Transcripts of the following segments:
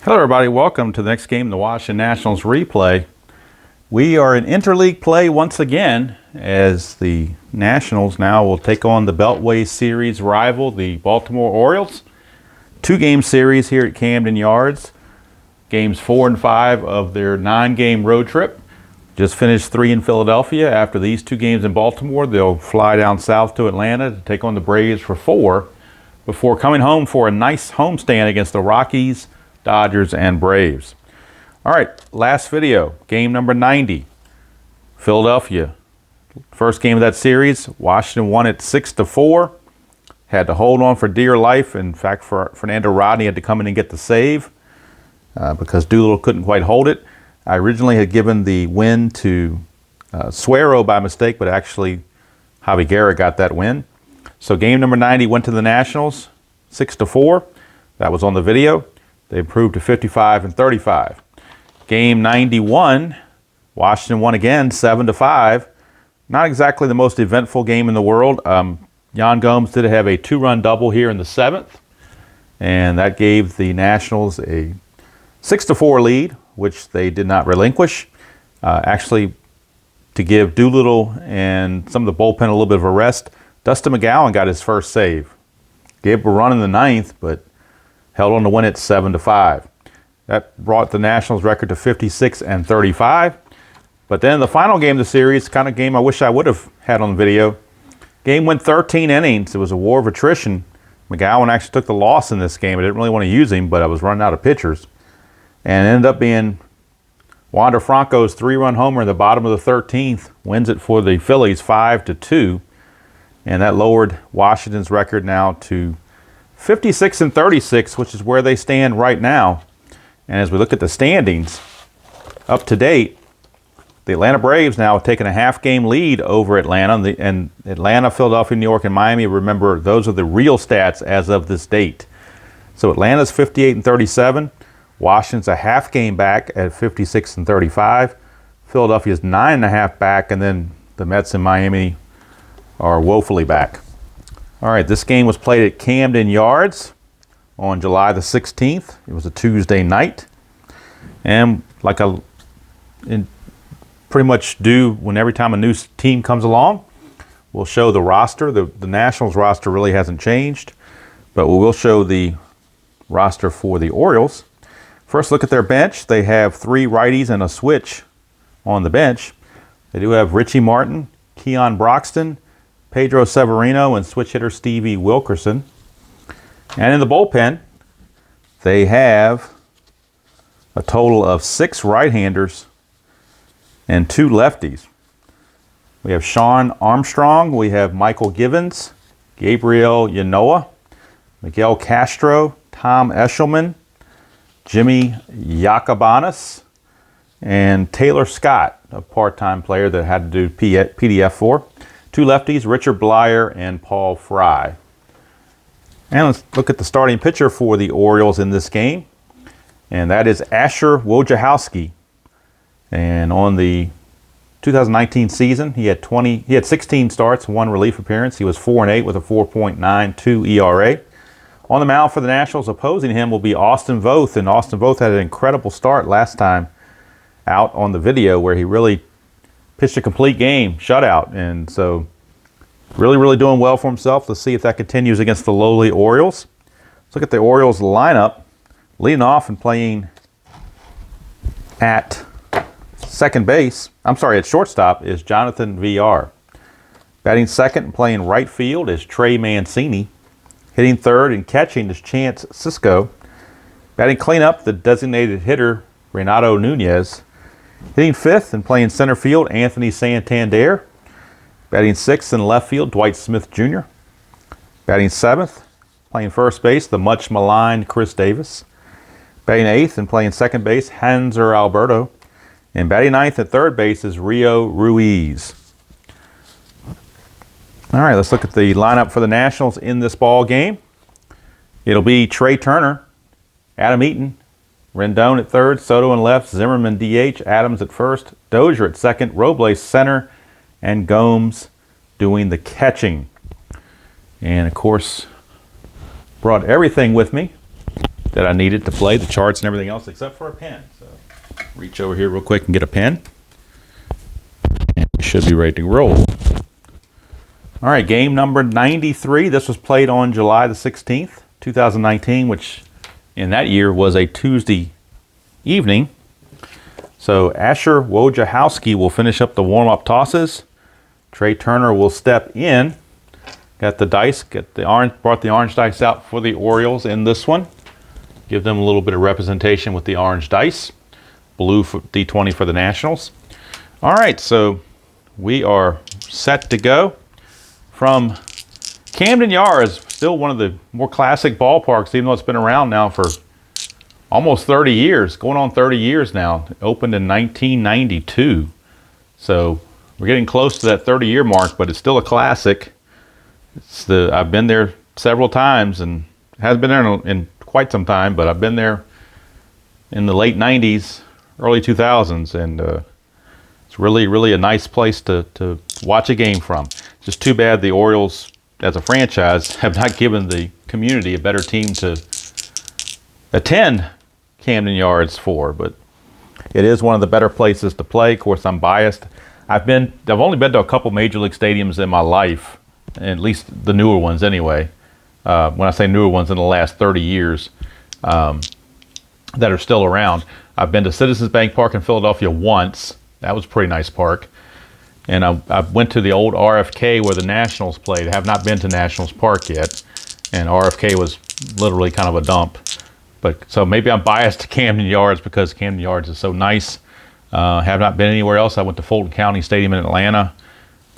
Hello everybody, welcome to the next game, the Washington Nationals replay. We are in interleague play once again as the Nationals now will take on the Beltway Series rival, the Baltimore Orioles. Two-game series here at Camden Yards. Games 4 and 5 of their 9-game road trip. Just finished 3 in Philadelphia. After these 2 games in Baltimore, they'll fly down south to Atlanta to take on the Braves for 4 before coming home for a nice homestand against the Rockies, Dodgers, and Braves. All right, last video, game number 90, Philadelphia. First game of that series, Washington won it 6-4. Had to hold on for dear life. In fact, Fernando Rodney had to come in and get the save because Doolittle couldn't quite hold it. I originally had given the win to Suero by mistake, but actually Javi Guerra got that win. So game number 90 went to the Nationals, 6-4. That was on the video. They improved to 55 and 35. Game 91, Washington won again, 7-5. Not exactly the most eventful game in the world. Yan Gomes did have a 2-run double here in the 7th, and that gave the Nationals a 6-4 lead, which they did not relinquish. Actually, to give Doolittle and some of the bullpen a little bit of a rest, Dustin McGowan got his first save. Gave up a run in the 9th, but held on to win it 7-5. That brought the Nationals record to 56 and 35. But then the final game of the series, kind of game I wish I would have had on the video. Game went 13 innings. It was a war of attrition. McGowan actually took the loss in this game. I didn't really want to use him, but I was running out of pitchers. And it ended up being Wander Franco's 3-run homer in the bottom of the 13th. Wins it for the Phillies 5-2. And that lowered Washington's record now to 56 and 36, which is where they stand right now. And as we look at the standings, up to date, the Atlanta Braves now have taken a half-game lead over Atlanta. And Atlanta, Philadelphia, New York, and Miami, remember, those are the real stats as of this date. So Atlanta's 58 and 37. Washington's a half game back at 56 and 35. Philadelphia's 9.5 back, and then the Mets and Miami are woefully back. All right, this game was played at Camden Yards on July the 16th. It was a Tuesday night. And like I pretty much do when every time a new team comes along, we'll show the roster. The Nationals roster really hasn't changed, but we will show the roster for the Orioles. First, look at their bench. They have 3 righties and a switch on the bench. They do have Richie Martin, Keon Broxton, Pedro Severino, and switch hitter Stevie Wilkerson. And in the bullpen, they have a total of 6 right-handers and 2 lefties. We have Sean Armstrong, we have Michael Givens, Gabriel Yanoa, Miguel Castro, Tom Eshelman, Jimmy Yacobanis, and Taylor Scott, a part-time player that had to do PDF for. 2 lefties, Richard Blyer and Paul Fry. And let's look at the starting pitcher for the Orioles in this game. And that is Asher Wojciechowski. And on the 2019 season, he had 16 starts, 1 relief appearance. He was 4-8 with a 4.92 ERA. On the mound for the Nationals, opposing him will be Austin Voth. And Austin Voth had an incredible start last time out on the video where he really pitched a complete game, shutout. And so really doing well for himself. Let's see if that continues against the lowly Orioles. Let's look at the Orioles lineup. Leading off and playing at at shortstop is Jonathan VR. Batting second and playing right field is Trey Mancini. Hitting third and catching is Chance Sisco. Batting cleanup, the designated hitter, Renato Nunez. Hitting fifth and playing center field, Anthony Santander. Batting sixth in left field, Dwight Smith Jr. Batting seventh, playing first base, the much maligned Chris Davis. Batting eighth and playing second base, Hanser Alberto. And batting ninth at third base is Rio Ruiz. All right, let's look at the lineup for the Nationals in this ball game. It'll be Trey Turner, Adam Eaton, Rendon at third, Soto in left, Zimmerman DH, Adams at first, Dozier at second, Robles center, and Gomes doing the catching. And of course, brought everything with me. that I needed to play, the charts and everything else, except for a pen. So reach over here real quick and get a pen. And we should be ready to roll. All right, game number 93. This was played on July the 16th, 2019, which in that year was a Tuesday evening. So Asher Wojciechowski will finish up the warm-up tosses. Trey Turner will step in. Got the dice, brought the orange dice out for the Orioles in this one. Give them a little bit of representation with the orange dice. Blue for D20 for the Nationals. All right, so we are set to go. From Camden Yards, still one of the more classic ballparks, even though it's been around now for almost 30 years, going on 30 years now. It opened in 1992. So we're getting close to that 30-year mark, but it's still a classic. I've been there several times, and hasn't been there in quite some time, but I've been there in the late 90s, early 2000s, and it's really, really a nice place to watch a game from. Just too bad the Orioles, as a franchise, have not given the community a better team to attend Camden Yards for, but it is one of the better places to play. Of course, I'm biased. I've only been to a couple major league stadiums in my life, at least the newer ones anyway. When I say newer ones, in the last 30 years that are still around. I've been to Citizens Bank Park in Philadelphia once. That was a pretty nice park. And I went to the old RFK where the Nationals played. I have not been to Nationals Park yet. And RFK was literally kind of a dump. But so maybe I'm biased to Camden Yards because Camden Yards is so nice. Have not been anywhere else. I went to Fulton County Stadium in Atlanta.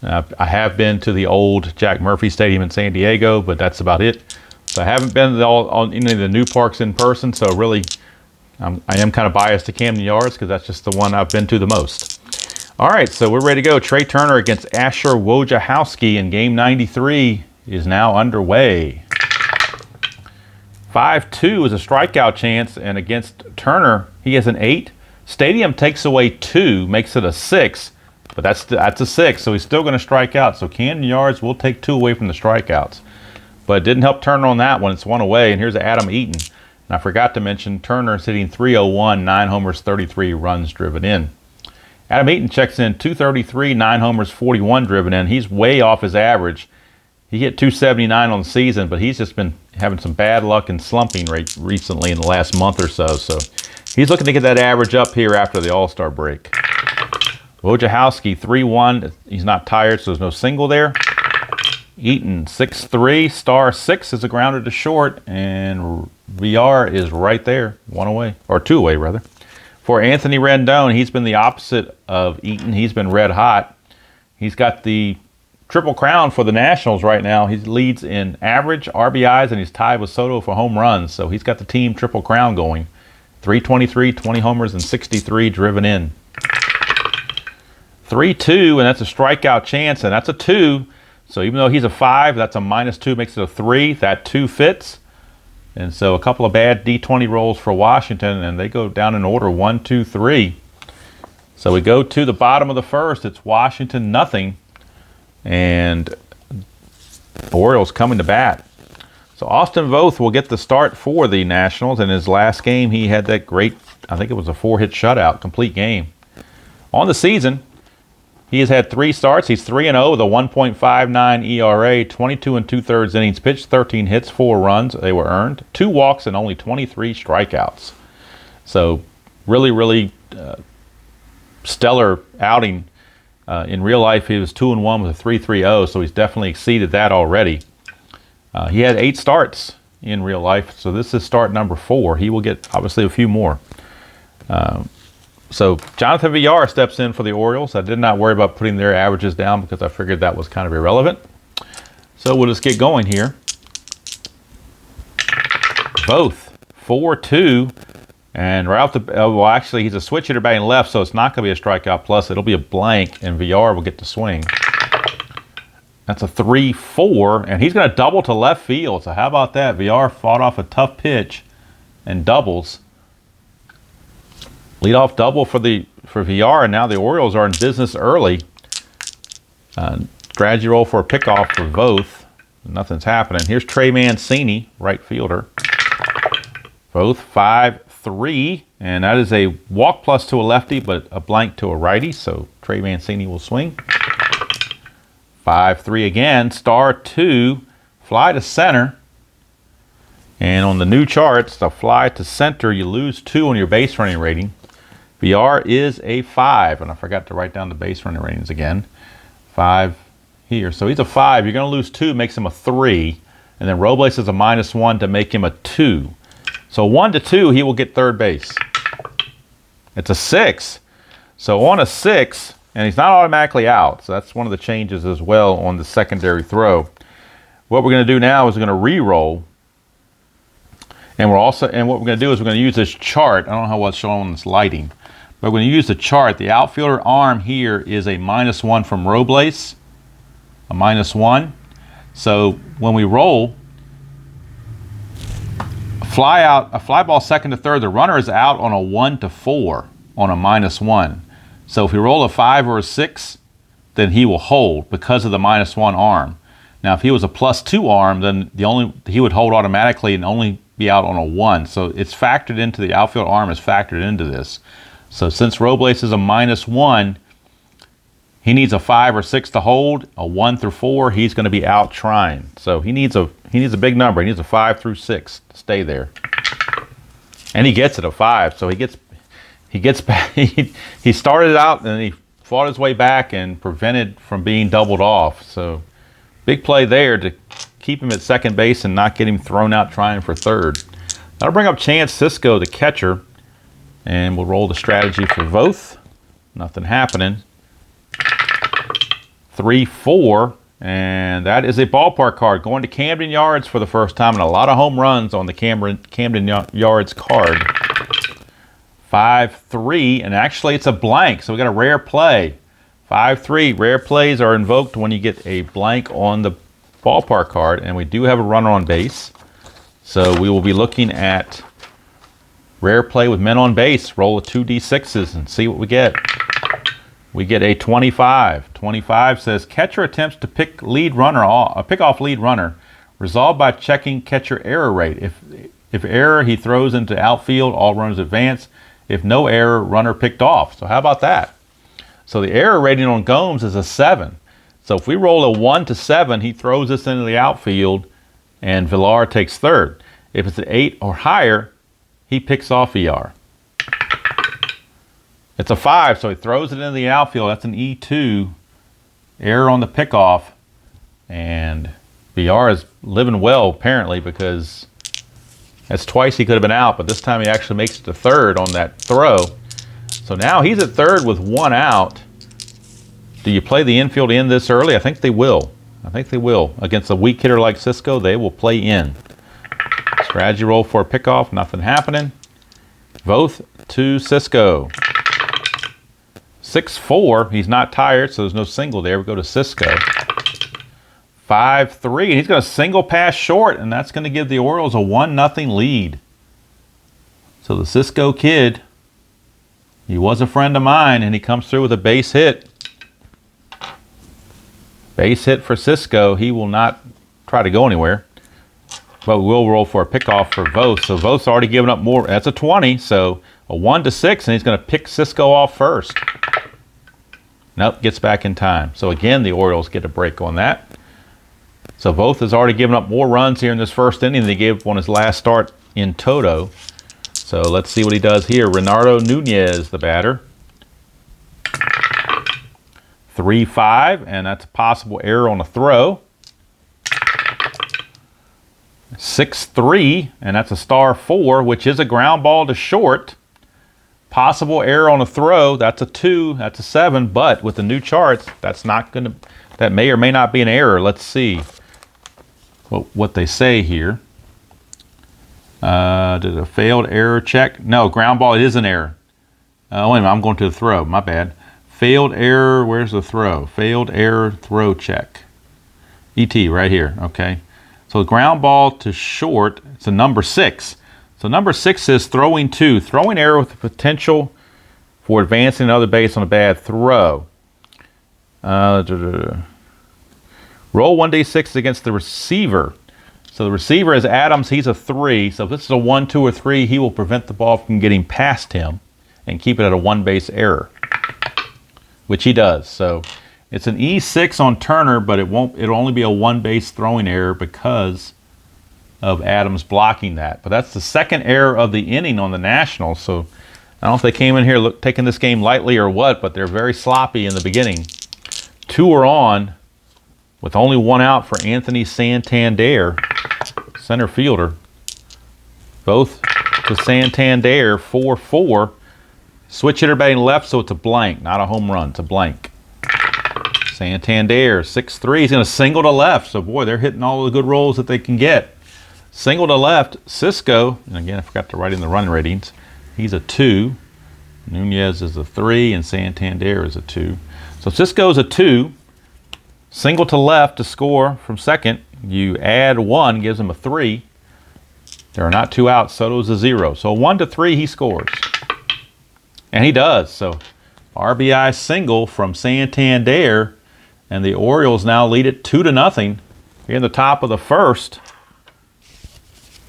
I have been to the old Jack Murphy Stadium in San Diego, but that's about it. So I haven't been to on any of the new parks in person. So really, I am kind of biased to Camden Yards because that's just the one I've been to the most. All right, so we're ready to go. Trey Turner against Asher Wojciechowski in game 93 is now underway. 5-2 is a strikeout chance, and against Turner, he has an 8. Stadium takes away 2, makes it a 6, but that's a 6, so he's still going to strike out. So Camden Yards will take 2 away from the strikeouts. But it didn't help Turner on that one. It's 1 away, and here's Adam Eaton. And I forgot to mention, Turner's hitting .301, 9 homers, 33 runs driven in. Adam Eaton checks in .233, 9 homers, 41 driven in. He's way off his average. He hit .279 on the season, but he's just been having some bad luck and slumping recently in the last month or so. So he's looking to get that average up here after the All-Star break. Wojciechowski, 3-1. He's not tired, so there's no single there. Eaton, 6-3. Star 6 is a grounder to short, and VR is right there, 1 away, or 2 away, rather. For Anthony Rendon, he's been the opposite of Eaton. He's been red hot. He's got the Triple Crown for the Nationals right now. He leads in average, RBIs, and he's tied with Soto for home runs. So he's got the team Triple Crown going. 323, 20 homers, and 63 driven in. 3-2, and that's a strikeout chance, and that's a 2. So even though he's a 5, that's a -2, makes it a 3. That 2 fits. And so a couple of bad D20 rolls for Washington, and they go down in order 1, 2, 3. So we go to the bottom of the first. It's Washington 0, and the Orioles coming to bat. So Austin Voth will get the start for the Nationals. In his last game, he had that great, I think it was a 4-hit shutout, complete game. On the season, he has had 3 starts. He's 3-0 with a 1.59 ERA, 22 2/3 innings pitched, 13 hits, 4 runs. They were earned, 2 walks, and only 23 strikeouts. So really, really stellar outing. In real life, he was 2-1 with a 3.30, so he's definitely exceeded that already. He had 8 starts in real life, so this is start number 4. He will get, obviously, a few more. So Jonathan Villar steps in for the Orioles. I did not worry about putting their averages down because I figured that was kind of irrelevant. So we'll just get going here. Both 4-2, and right off the well, actually he's a switch hitter batting left, so it's not going to be a strikeout plus. It'll be a blank, and Villar will get to swing. That's a 3-4, and he's going to double to left field. So how about that? Villar fought off a tough pitch and doubles. Leadoff double for VR, and now the Orioles are in business early. Strategy roll for a pickoff for both. Nothing's happening. Here's Trey Mancini, right fielder. Both 5-3, and that is a walk plus to a lefty, but a blank to a righty, so Trey Mancini will swing. 5-3 again, star 2, fly to center. And on the new charts, the fly to center, you lose 2 on your base running rating. VR is a 5, and I forgot to write down the base running ratings again. 5 here, so he's a 5. You're going to lose 2, makes him a 3. And then Robles is a -1 to make him a 2. So 1 to 2, he will get third base. It's a 6. So on a 6, and he's not automatically out. So that's one of the changes as well on the secondary throw. What we're going to do now is we're going to re-roll. And what we're going to do is we're going to use this chart. I don't know how well it's showing on this lighting. But we're going to use the chart. The outfielder arm here is a -1 from Robles. A -1. So when we roll, a fly ball second to third, the runner is out on a 1 to 4 on a -1. So if we roll a 5 or a 6, then he will hold because of the -1 arm. Now if he was a +2 arm, then he would hold automatically and only be out on a 1. So it's factored into the outfield arm is factored into this. So since Robles is a -1, he needs a 5 or 6 to hold. A 1 through 4, he's going to be out trying. So he needs a big number. He needs a 5 through 6 to stay there. And he gets it, a 5. So he gets back. He started out and he fought his way back and prevented from being doubled off. So big play there to keep him at second base and not get him thrown out trying for third. That'll bring up Chance Sisco, the catcher. And we'll roll the strategy for Voth. Nothing happening. 3-4, and that is a ballpark card going to Camden Yards for the first time, and a lot of home runs on the Camden Yards card. 5-3, and actually it's a blank, so we got a rare play. 5-3, rare plays are invoked when you get a blank on the ballpark card, and we do have a runner on base. So we will be looking at rare play with men on base. Roll the 2d6s and see what we get. We get a 25. 25 says catcher attempts to pick off lead runner. Resolved by checking catcher error rate. If error, he throws into outfield. All runners advance. If no error, runner picked off. So how about that? So the error rating on Gomes is a 7. So if we roll a 1 to 7, he throws this into the outfield, and Villar takes third. If it's an 8 or higher, he picks off ER. It's a 5, so he throws it into the outfield. That's an E2. Error on the pickoff. And VR is living well, apparently, because that's twice he could have been out, but this time he actually makes it to third on that throw. So now he's at third with 1 out. Do you play the infield in this early? I think they will. Against a weak hitter like Sisco, they will play in. Strategy roll for a pickoff. Nothing happening. Voth to Sisco. 6-4, he's not tired, so there's no single there. We go to Sisco. 5-3, he's going to single pass short, and that's going to give the Orioles a 1-0 lead. So the Sisco kid, he was a friend of mine, and he comes through with a base hit. Base hit for Sisco. He will not try to go anywhere, but we will roll for a pickoff for Voth. So Voth's already given up more. That's a 20, so a 1 to 6, and he's going to pick Sisco off first. Nope, gets back in time. So again, the Orioles get a break on that. So Voth has already given up more runs here in this first inning than he gave on his last start in toto. So let's see what he does here. Reynaldo Nunez, the batter. 3-5, and that's a possible error on a throw. 6-3, and that's a star 4, which is a ground ball to short. Possible error on a throw, that's a 2, that's a 7, but with the new charts, that may or may not be an error. Let's see what they say here. Did a failed error check? No, ground ball, it is an error. Wait a minute, I'm going to the throw, my bad. Failed error, where's the throw? Failed error throw check. ET, right here, okay. So ground ball to short, it's a number 6. So number 6 says throwing 2. Throwing error with the potential for advancing another base on a bad throw. Roll 1d6 against the receiver. So So the receiver is Adams. He's a 3. So if this is a 1, 2, or 3, he will prevent the ball from getting past him and keep it at a 1 base error, which he does. So it's an E6 on Turner, but it'll only be a 1 base throwing error because of Adams blocking that. But that's the second error of the inning on the Nationals. So I don't know if they came in here taking this game lightly or what, but they're very sloppy in the beginning. 2 are on with only 1 out for Anthony Santander, center fielder. Both to Santander, 4-4. Switch hitter batting left, so it's a blank, not a home run. It's a blank. Santander, 6-3. He's going to single to left. So, boy, they're hitting all the good rolls that they can get. Single to left. Cisco, and again, I forgot to write in the run ratings. He's a 2. Nunez is a 3, and Santander is a 2. So Cisco's a 2. Single to left to score from second. You add 1, gives him a 3. There are not 2 outs. Soto's a 0. So 1-3, he scores. And he does. So RBI single from Santander, and the Orioles now lead it 2-0. Here in the top of the first,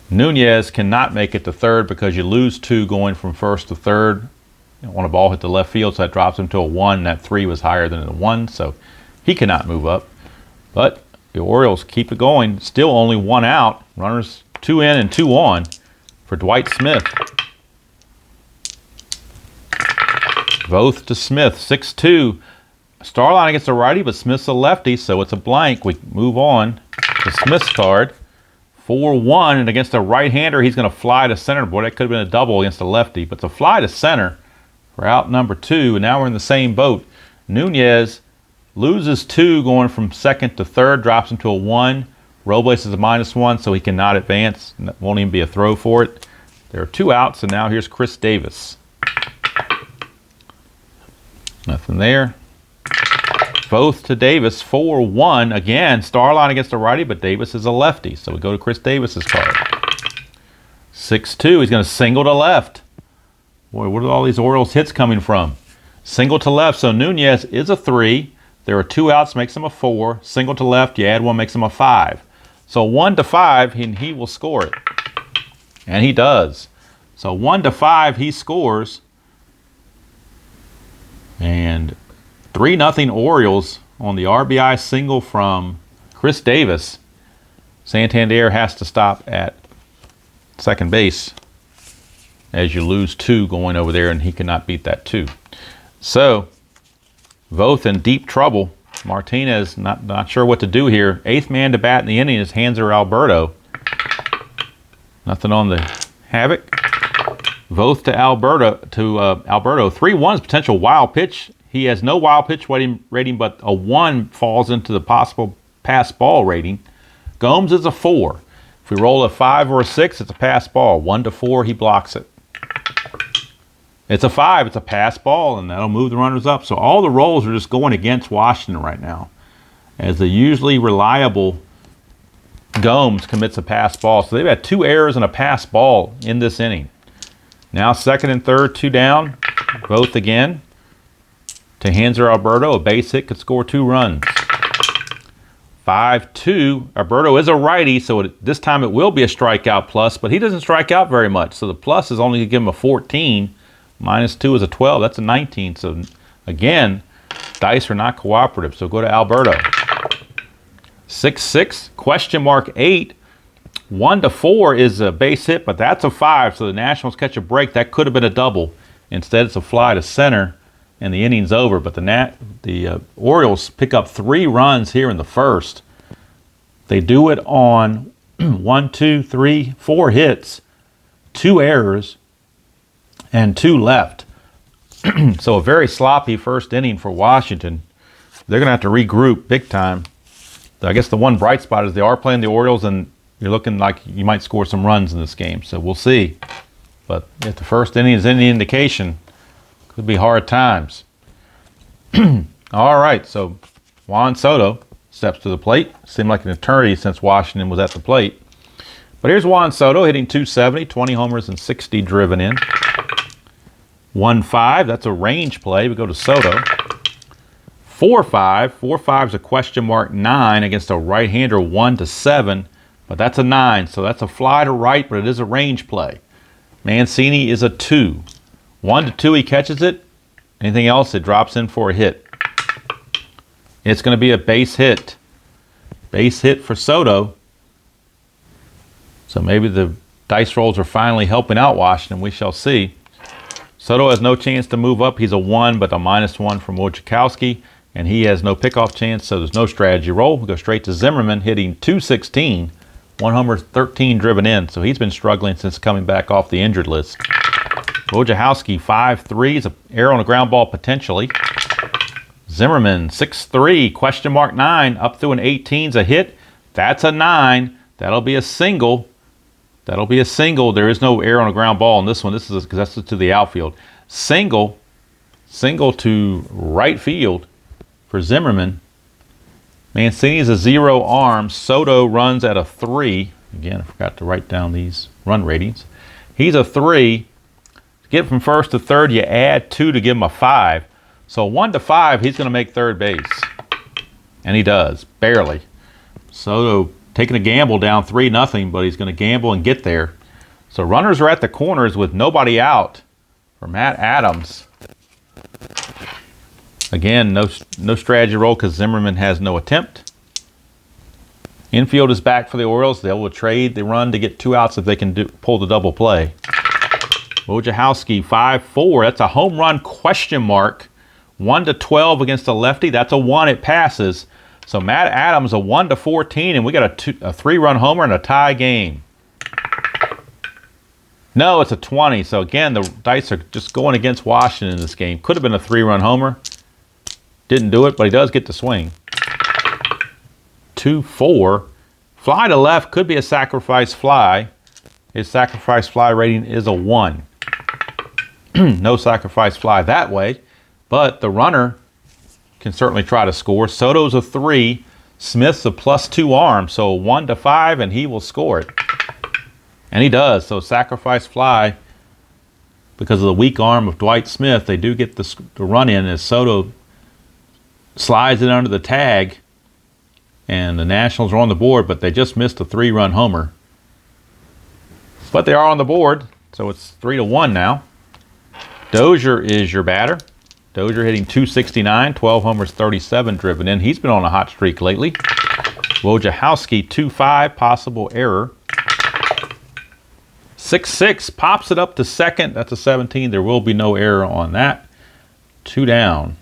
Nunez cannot make it to third because you lose 2 going from first to third. You want a ball hit the left field, so that drops him to a 1. That 3 was higher than a 1, so he cannot move up. But the Orioles keep it going. Still only 1 out. Runners 2 in and 2 on for Dwight Smith. Voth to Smith, 6-2. Starline against a righty, but Smith's a lefty, so it's a blank. We move on to Smith's card. 4-1, and against a right-hander, he's going to fly to center. Boy, that could have been a double against a lefty, but it's a fly to center for out number 2, and now we're in the same boat. Nunez loses 2 going from second to third, drops him to a 1. Robles is a -1, so he cannot advance. Won't even be a throw for it. There are 2 outs, and now here's Chris Davis. Nothing there. Both to Davis, 4-1. Again, Starline against a righty, but Davis is a lefty. So we go to Chris Davis's card. 6-2. He's going to single to left. Boy, where are all these Orioles hits coming from? Single to left. So Nunez is a 3. There are 2 outs, makes him a 4. Single to left, you add 1, makes him a 5. So 1-5, he will score it. And he does. So 1-5, he scores. And 3-0 Orioles on the RBI single from Chris Davis. Santander has to stop at second base as you lose 2 going over there, and he cannot beat that 2. So, Voth in deep trouble. Martinez not sure what to do here. 8th man to bat in the inning is Hanser Alberto. Nothing on the havoc. Voth to Alberto. 3-1 is potential wild pitch. He has no wild pitch rating, but a 1 falls into the possible pass ball rating. Gomes is a 4. If we roll a 5 or a 6, it's a pass ball. 1-4, he blocks it. It's a 5. It's a pass ball, and that'll move the runners up. So all the rolls are just going against Washington right now, as the usually reliable Gomes commits a pass ball. So they've had 2 errors and a pass ball in this inning. Now second and third, 2 down. Both again to Hanser Alberto. A base hit could score 2 runs. 5-2. Alberto is a righty, so this time it will be a strikeout plus, but he doesn't strike out very much. So the plus is only going to give him a 14. -2 is a 12. That's a 19. So again, dice are not cooperative. So go to Alberto. 6-6. Question mark 8. 1-4 is a base hit, but that's a 5. So the Nationals catch a break. That could have been a double. Instead, it's a fly to center, and the inning's over. But the Orioles pick up 3 runs here in the first. They do it on 1, 2, 3, 4 hits, 2 errors, and 2 left. So a very sloppy first inning for Washington. They're going to have to regroup big time. I guess the one bright spot is they are playing the Orioles, and you're looking like you might score some runs in this game. So we'll see. But if the first inning is any indication, could be hard times. All right, so Juan Soto steps to the plate. Seemed like an eternity since Washington was at the plate. But here's Juan Soto hitting .270, 20 homers and 60 driven in. 1-5, that's a range play. We go to Soto. 4-5. 4-5 is a question mark 9 against a right-hander, 1-7. but that's a 9, so that's a fly to right, but it is a range play. Mancini is a 2. 1 to 2, he catches it. Anything else, it drops in for a hit. It's going to be a base hit. Base hit for Soto. So maybe the dice rolls are finally helping out Washington. We shall see. Soto has no chance to move up. He's a 1, but a -1 from Wojciechowski. And he has no pickoff chance, so there's no strategy roll. We'll go straight to Zimmerman, hitting .216. 1 homer, 13 driven in. So he's been struggling since coming back off the injured list. Wojciechowski, 5'3", is an error on a ground ball potentially. Zimmerman, 6'3", question mark 9, up through an 18's a hit. That's a 9. That'll be a single. That'll be a single. There is no error on a ground ball in this one. This is because that's to the outfield. Single to right field for Zimmerman. Mancini is a 0 arm. Soto runs at a 3. Again, I forgot to write down these run ratings. He's a 3. To get from first to third, you add 2 to give him a 5. So 1 to 5, he's going to make third base. And he does, barely. Soto taking a gamble down 3-0, but he's going to gamble and get there. So runners are at the corners with nobody out for Matt Adams. Again, no strategy roll because Zimmerman has no attempt. Infield is back for the Orioles. They will trade the run to get 2 outs if they can pull the double play. Wojciechowski, 5'4". That's a home run question mark. 1 to 12 against a lefty. That's a 1. It passes. So Matt Adams, a 1 to 14, and we got a 3-run homer and a tie game. No, it's a 20. So again, the dice are just going against Washington in this game. Could have been a 3-run homer. Didn't do it, but he does get the swing. 2-4. Fly to left could be a sacrifice fly. His sacrifice fly rating is a 1. No sacrifice fly that way, but the runner can certainly try to score. Soto's a 3. Smith's a +2 arm, so 1 to 5, and he will score it. And he does. So sacrifice fly, because of the weak arm of Dwight Smith, they do get the run in as Soto slides it under the tag, and the Nationals are on the board, but they just missed a 3-run homer. But they are on the board, so it's 3-1 now. Dozier is your batter. Dozier hitting .269, 12 homers, 37 driven in. He's been on a hot streak lately. Wojciechowski, 2-5, possible error. 6-6, pops it up to second. That's a 17. There will be no error on that. 2 down.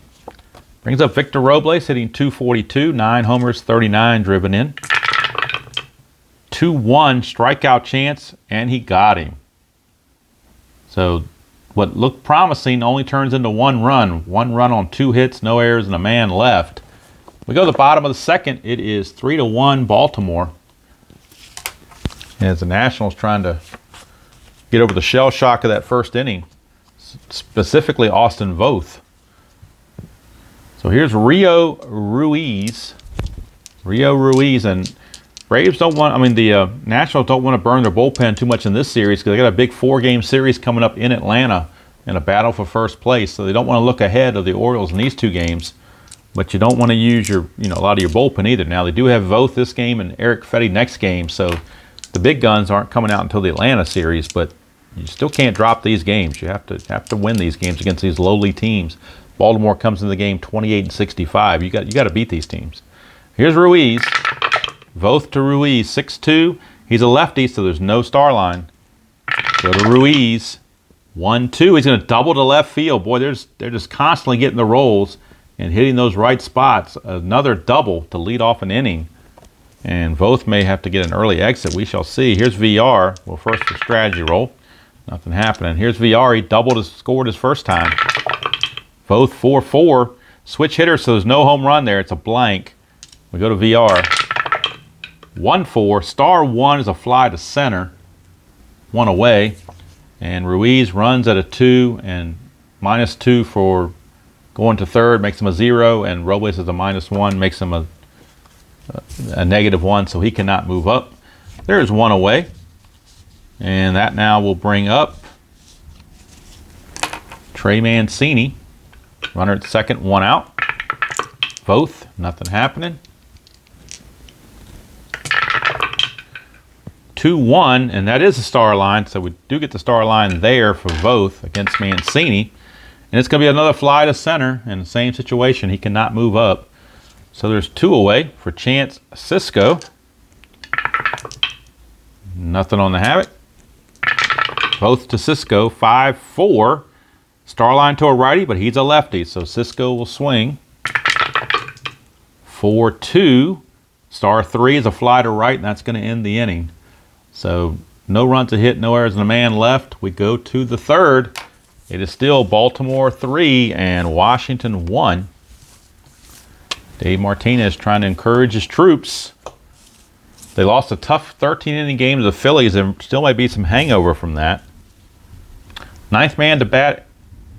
Brings up Victor Robles, hitting .242, 9 homers, 39 driven in. 2-1, strikeout chance, and he got him. So what looked promising only turns into 1 run. 1 run on 2 hits, no errors, and a man left. We go to the bottom of the second. It is 3-1 Baltimore. As the Nationals trying to get over the shell shock of that first inning, specifically Austin Voth. So here's Rio Ruiz. And Braves don't want, the Nationals don't want to burn their bullpen too much in this series because they got a big 4-game series coming up in Atlanta in a battle for first place. So they don't want to look ahead of the Orioles in these 2 games. But you don't want to use a lot of your bullpen either. Now they do have Voth this game and Eric Fetty next game. So the big guns aren't coming out until the Atlanta series, but you still can't drop these games. You have to win these games against these lowly teams. Baltimore comes into the game 28-65. You got to beat these teams. Here's Ruiz. Voth to Ruiz, 6-2. He's a lefty, so there's no star line. Go to Ruiz. 1-2. He's going to double to left field. Boy, they're just constantly getting the rolls and hitting those right spots. Another double to lead off an inning. And Voth may have to get an early exit. We shall see. Here's VR. Well, first the strategy roll. Nothing happening. Here's VR. He scored his first time. Voth 4-4. Switch hitter, so there's no home run there. It's a blank. We go to VR. 1-4. Star 1 is a fly to center. 1 away. And Ruiz runs at a 2 and -2 for going to third, makes him a 0. And Robles is a -1, makes him a -1, so he cannot move up. There's 1 away. And that now will bring up Trey Mancini. Runner at second, 1 out. Voth, nothing happening. 2-1, and that is a star line, so we do get the star line there for Voth against Mancini. And it's going to be another fly to center in the same situation. He cannot move up. So there's 2 away for Chance Cisco. Nothing on the habit. Voth to Cisco, 5-4. Star line to a righty, but he's a lefty, so Cisco will swing. 4-2. Star 3 is a fly to right, and that's going to end the inning. So no runs to hit, no errors, and a man left. We go to the third. It is still Baltimore 3 and Washington 1. Dave Martinez trying to encourage his troops. They lost a tough 13-inning game to the Phillies. There still might be some hangover from that. 9th man to bat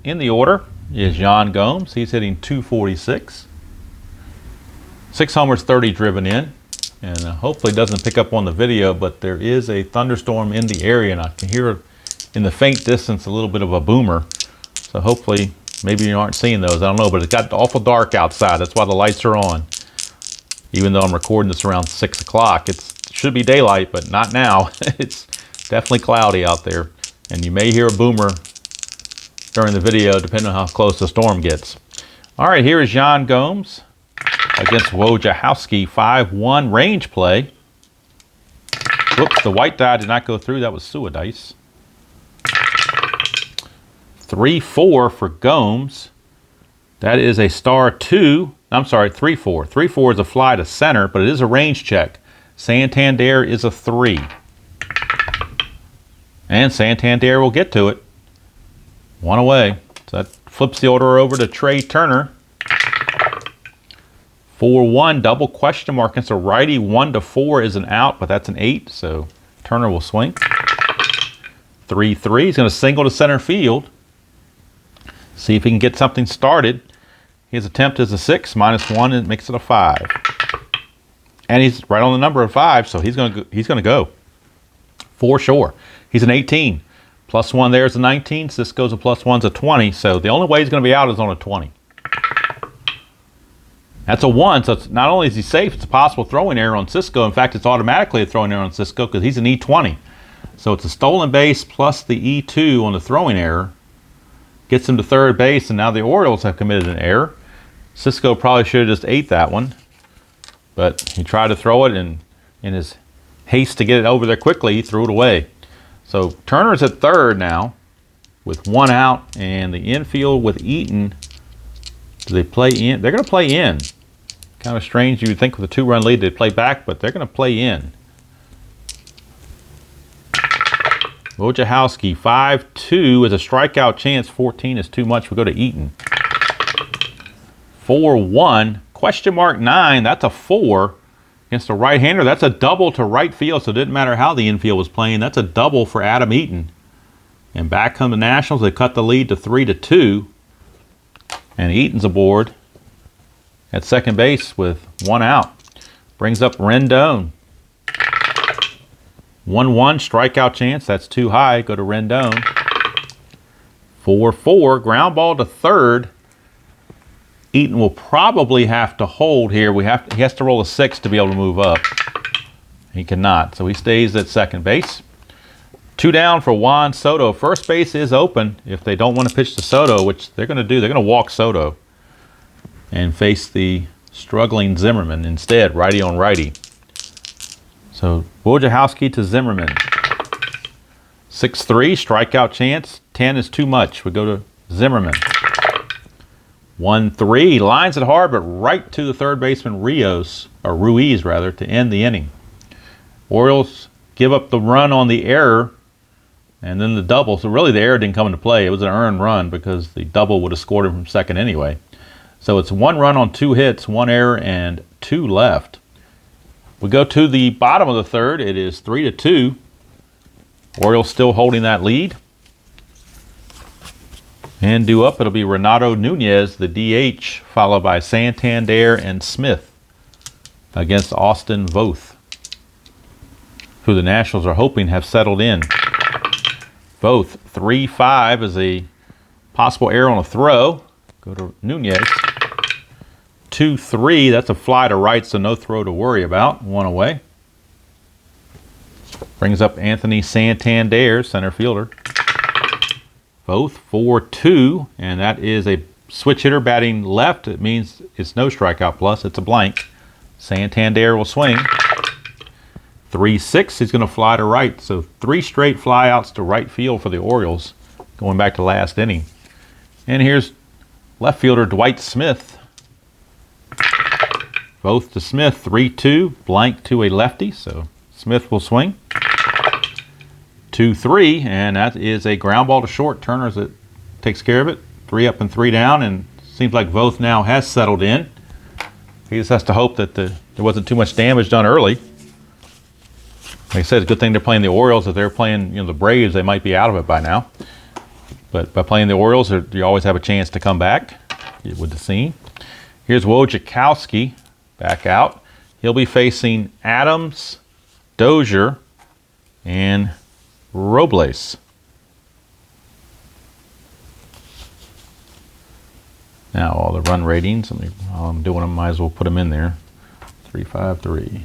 in the order is Yan Gomes. He's hitting .246. 6 homers, 30 driven in. And hopefully it doesn't pick up on the video, but there is a thunderstorm in the area, and I can hear in the faint distance a little bit of a boomer. So hopefully, maybe you aren't seeing those. I don't know, but it's got awful dark outside. That's why the lights are on. Even though I'm recording this around 6 o'clock, it should be daylight, but not now. It's definitely cloudy out there. And you may hear a boomer during the video, depending on how close the storm gets. All right, here is Yan Gomes against Wojciechowski, 5-1 range play. Whoops, the white die did not go through. That was Suadice. 3-4 for Gomes. That is a star 2. I'm sorry, 3-4. 3-4 is a fly to center, but it is a range check. Santander is a 3. And Santander will get to it. 1 away. So that flips the order over to Trey Turner. 4-1, double question mark against a righty. 1-4 is an out, but that's an 8, so Turner will swing. 3-3, he's going to single to center field. See if he can get something started. His attempt is a 6, -1, and it makes it a 5. And he's right on the number of 5, so he's going to go. For sure. He's an 18. +1 there's a 19. Cisco's a +1's a 20, so the only way he's going to be out is on a 20. That's a 1, so it's, not only is he safe, it's a possible throwing error on Cisco. In fact, it's automatically a throwing error on Cisco because he's an E20. So it's a stolen base plus the E2 on the throwing error. Gets him to third base, and now the Orioles have committed an error. Cisco probably should have just ate that one. But he tried to throw it, and in his haste to get it over there quickly, he threw it away. So Turner's at third now with 1 out, and the infield with Eaton. Do they play in? They're going to play in. Kind of strange. You would think with a 2-run lead they'd play back, but they're going to play in. Wojciechowski, 5-2 is a strikeout chance. 14 is too much. We go to Eaton. 4-1. Question mark 9. That's a 4 against a right-hander. That's a double to right field, so it didn't matter how the infield was playing. That's a double for Adam Eaton. And back come the Nationals. They cut the lead to 3-2. And Eaton's aboard at second base with 1 out. Brings up Rendon. 1-1 strikeout chance. That's too high. Go to Rendon. 4-4 ground ball to third. Eaton will probably have to hold here. He has to roll a 6 to be able to move up. He cannot, so he stays at second base. 2 down for Juan Soto. First base is open if they don't want to pitch to Soto, which they're going to do. They're going to walk Soto and face the struggling Zimmerman instead, righty on righty. So Wojciechowski to Zimmerman. 6-3, strikeout chance. 10 is too much. We go to Zimmerman. 1-3, lines it hard, but right to the third baseman Ruiz, to end the inning. Orioles give up the run on the error, and then the double. So really the error didn't come into play. It was an earned run because the double would have scored him from second anyway. So it's 1 run on 2 hits, 1 error, and 2 left. We go to the bottom of the third. It is 3-2. Orioles still holding that lead. And due up, it'll be Renato Nunez, the DH, followed by Santander and Smith against Austin Voth, who the Nationals are hoping have settled in. Voth, 3-5 is a possible error on a throw. Go to Nunez. 2-3, that's a fly to right, so no throw to worry about. 1 away. Brings up Anthony Santander, center fielder. Voth 4-2, and that is a switch hitter batting left. It means it's no strikeout plus, it's a blank. Santander will swing. 3-6, he's going to fly to right. So 3 straight flyouts to right field for the Orioles, going back to last inning. And here's left fielder Dwight Smith. Voth to Smith, 3-2, blank to a lefty, so Smith will swing. 2-3, and that is a ground ball to short. Turner's it takes care of it. 3 up and 3 down, and seems like Voth now has settled in. He just has to hope that there wasn't too much damage done early. Like I said, it's a good thing they're playing the Orioles. If they're playing, the Braves, they might be out of it by now. But by playing the Orioles, you always have a chance to come back with the scene. Here's Wojciechowski back out. He'll be facing Adams, Dozier, and Robles. Now all the run ratings, while I'm doing them, might as well put them in there. 3-5-3.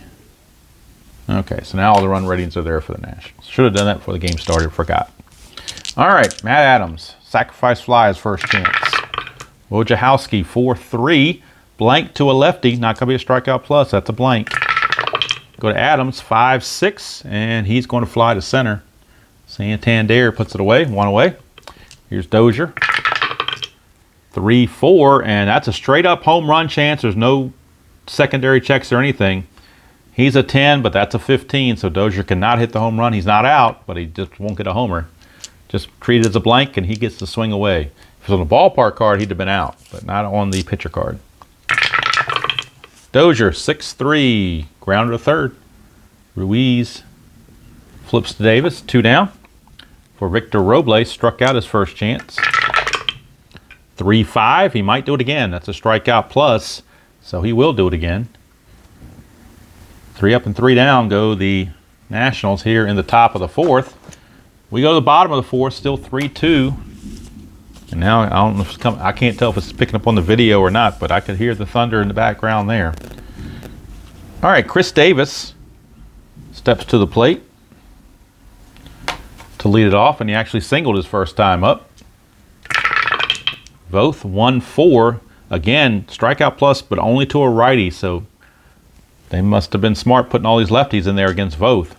Okay, so now all the run ratings are there for the Nationals. Should have done that before the game started, forgot. All right, Matt Adams, sacrifice fly his first chance. Wojciechowski 4-3, blank to a lefty, not going to be a strikeout plus, that's a blank. Go to Adams, 5-6, and he's going to fly to center. Santander puts it away, 1 away. Here's Dozier. 3-4, and that's a straight up home run chance. There's no secondary checks or anything. He's a 10, but that's a 15, so Dozier cannot hit the home run. He's not out, but he just won't get a homer. Just treat it as a blank, and he gets to swing away. If it was on the ballpark card, he'd have been out, but not on the pitcher card. Dozier, 6-3, grounder to third. Ruiz flips to Davis, 2 down. For Victor Robles, struck out his first chance. 3-5, he might do it again. That's a strikeout plus, so he will do it again. 3 up and 3 down go the Nationals here in the top of the 4th. We go to the bottom of the 4th, still 3-2. And now I don't know if it's coming. I can't tell if it's picking up on the video or not, but I could hear the thunder in the background there. All right, Chris Davis steps to the plate to lead it off, and he actually singled his first time up. Voth 1-4. Again, strikeout plus, but only to a righty, so they must have been smart putting all these lefties in there against Voth.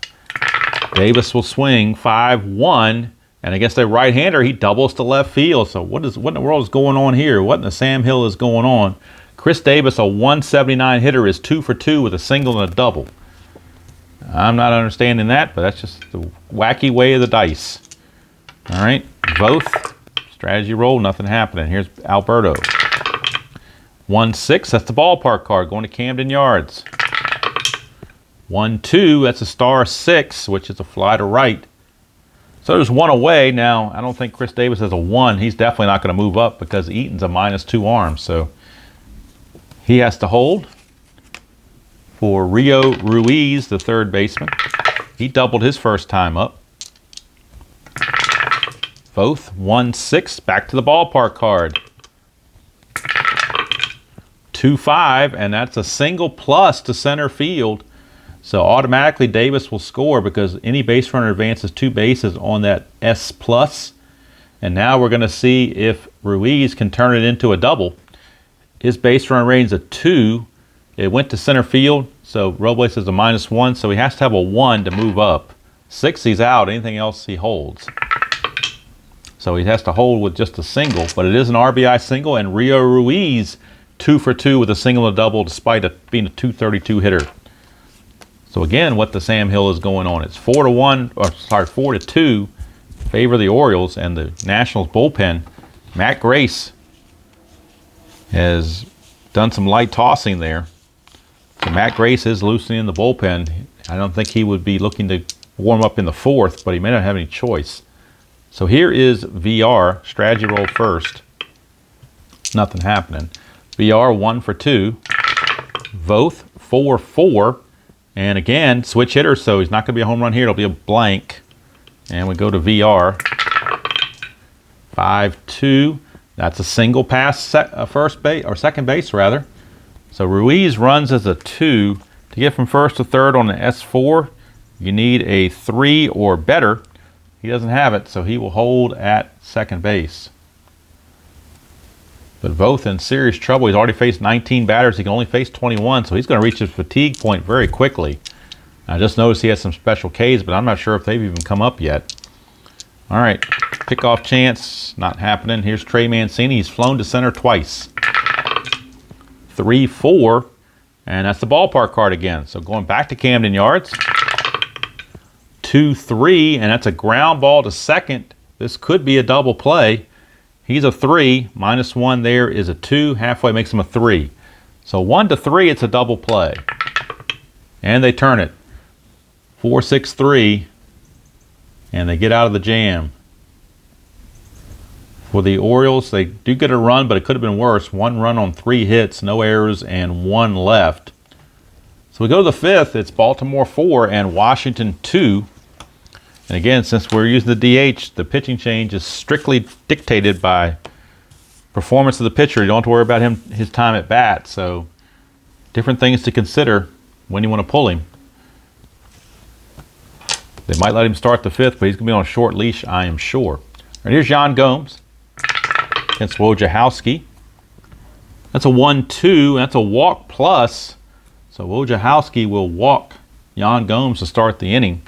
Davis will swing 5-1, and against a right-hander, he doubles to left field. So what in the world is going on here? What in the Sam Hill is going on? Chris Davis, a 179 hitter, is 2 for 2 with a single and a double. I'm not understanding that, but that's just the wacky way of the dice. All right, Voth, strategy roll, nothing happening. Here's Alberto. 1-6, that's the ballpark card, going to Camden Yards. 1-2, that's a star 6, which is a fly to right. So there's 1 away. Now, I don't think Chris Davis has a 1. He's definitely not going to move up because Eaton's a -2 arm. So he has to hold for Rio Ruiz, the third baseman. He doubled his first time up. Voth 1-6, back to the ballpark card. 2-5, and that's a single plus to center field. So automatically Davis will score because any base runner advances 2 bases on that S+. And now we're going to see if Ruiz can turn it into a double. His base run rating's a 2. It went to center field, so Robles is a -1, so he has to have a 1 to move up. 6, he's out. Anything else, he holds. So he has to hold with just a single, but it is an RBI single, and Rio Ruiz 2 for 2 with a single and a double despite being a .232 hitter. So again, what the Sam Hill is going on. It's 4-2 favor the Orioles, and the Nationals bullpen. Matt Grace has done some light tossing there. So Matt Grace is loosening the bullpen. I don't think he would be looking to warm up in the 4th, but he may not have any choice. So here is VR, strategy roll first. Nothing happening. VR 1 for 2. Voth 4-4. And again, switch hitter, so he's not going to be a home run here. It'll be a blank. And we go to VR. 5-2. That's a single pass first base, or second base rather. So Ruiz runs as a 2 to get from first to third on the S4. You need a 3 or better. He doesn't have it, so he will hold at second base. But Voth in serious trouble. He's already faced 19 batters. He can only face 21, so he's going to reach his fatigue point very quickly. I just noticed he has some special Ks, but I'm not sure if they've even come up yet. All right, pickoff chance, not happening. Here's Trey Mancini. He's flown to center twice. 3-4, and that's the ballpark card again. So going back to Camden Yards. 2-3, and that's a ground ball to second. This could be a double play. He's a 3, -1 there is a 2. Halfway makes him a 3. So 1-3, it's a double play. And they turn it. 4-6-3, and they get out of the jam. For the Orioles, they do get a run, but it could have been worse. 1 run on 3 hits, no errors, and 1 left. So we go to the 5th. It's Baltimore 4 and Washington 2. And again, since we're using the DH, the pitching change is strictly dictated by performance of the pitcher. You don't have to worry about his time at bat. So different things to consider when you want to pull him. They might let him start the 5th, but he's going to be on a short leash, I am sure. And here's Yan Gomes against Wojciechowski. That's a 1-2. That's a walk plus. So Wojciechowski will walk Yan Gomes to start the inning.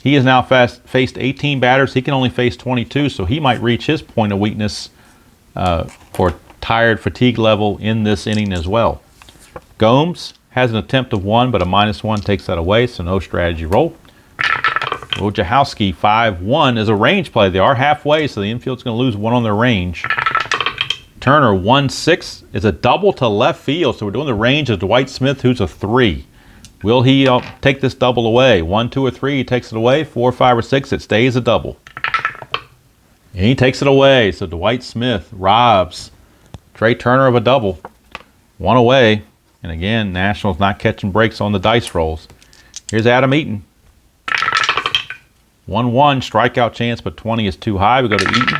He has now faced 18 batters. He can only face 22, so he might reach his point of weakness for tired fatigue level in this inning as well. Gomes has an attempt of 1, but a -1 takes that away, so no strategy roll. Wojciechowski 5-1 is a range play. They are halfway, so the infield's going to lose 1 on their range. Turner 1-6 is a double to left field, so we're doing the range of Dwight Smith, who's a 3. Will he take this double away? 1, 2, or 3, he takes it away. 4, 5, or 6, it stays a double. And he takes it away, so Dwight Smith robs Trey Turner of a double. 1 away, and again, Nationals not catching breaks on the dice rolls. Here's Adam Eaton. 1-1, strikeout chance, but 20 is too high. We go to Eaton.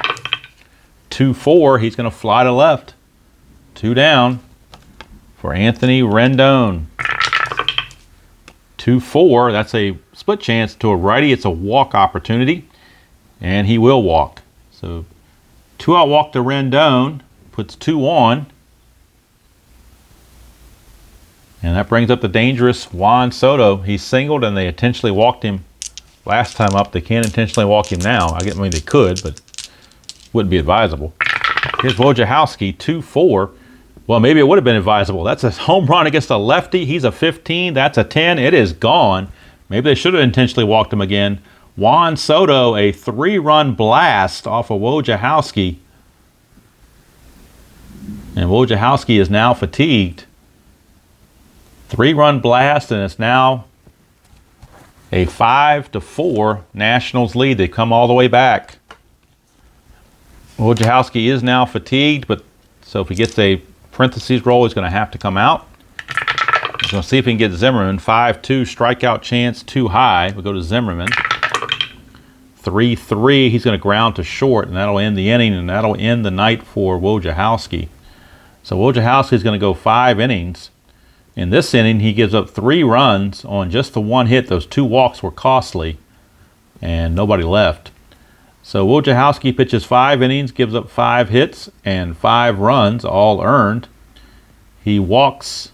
2-4, he's going to fly to left. 2 down for Anthony Rendon. 2-4, that's a split chance to a righty. It's a walk opportunity, and he will walk. So 2-out walk to Rendon, puts 2 on. And that brings up the dangerous Juan Soto. He singled, and they intentionally walked him last time up. They can't intentionally walk him now. I mean, they could, but wouldn't be advisable. Here's Wojciechowski, 2-4. Well, maybe it would have been advisable. That's a home run against a lefty. He's a 15. That's a 10. It is gone. Maybe they should have intentionally walked him again. Juan Soto, a 3-run blast off of Wojciechowski. And Wojciechowski is now fatigued. 3-run blast, and it's now a 5-4 Nationals lead. They come all the way back. Wojciechowski is now fatigued, but so if he gets a parentheses roll, he's going to have to come out. He's going to see if he can get Zimmerman. 5-2, strikeout chance too high. We go to Zimmerman. 3-3, he's going to ground to short, and that'll end the inning, and that'll end the night for Wojciechowski. So Wojciechowski is going to go 5 innings. In this inning, he gives up 3 runs on just the 1 hit. Those 2 walks were costly, and nobody left. So Wojciechowski pitches 5 innings, gives up 5 hits and 5 runs, all earned. He walks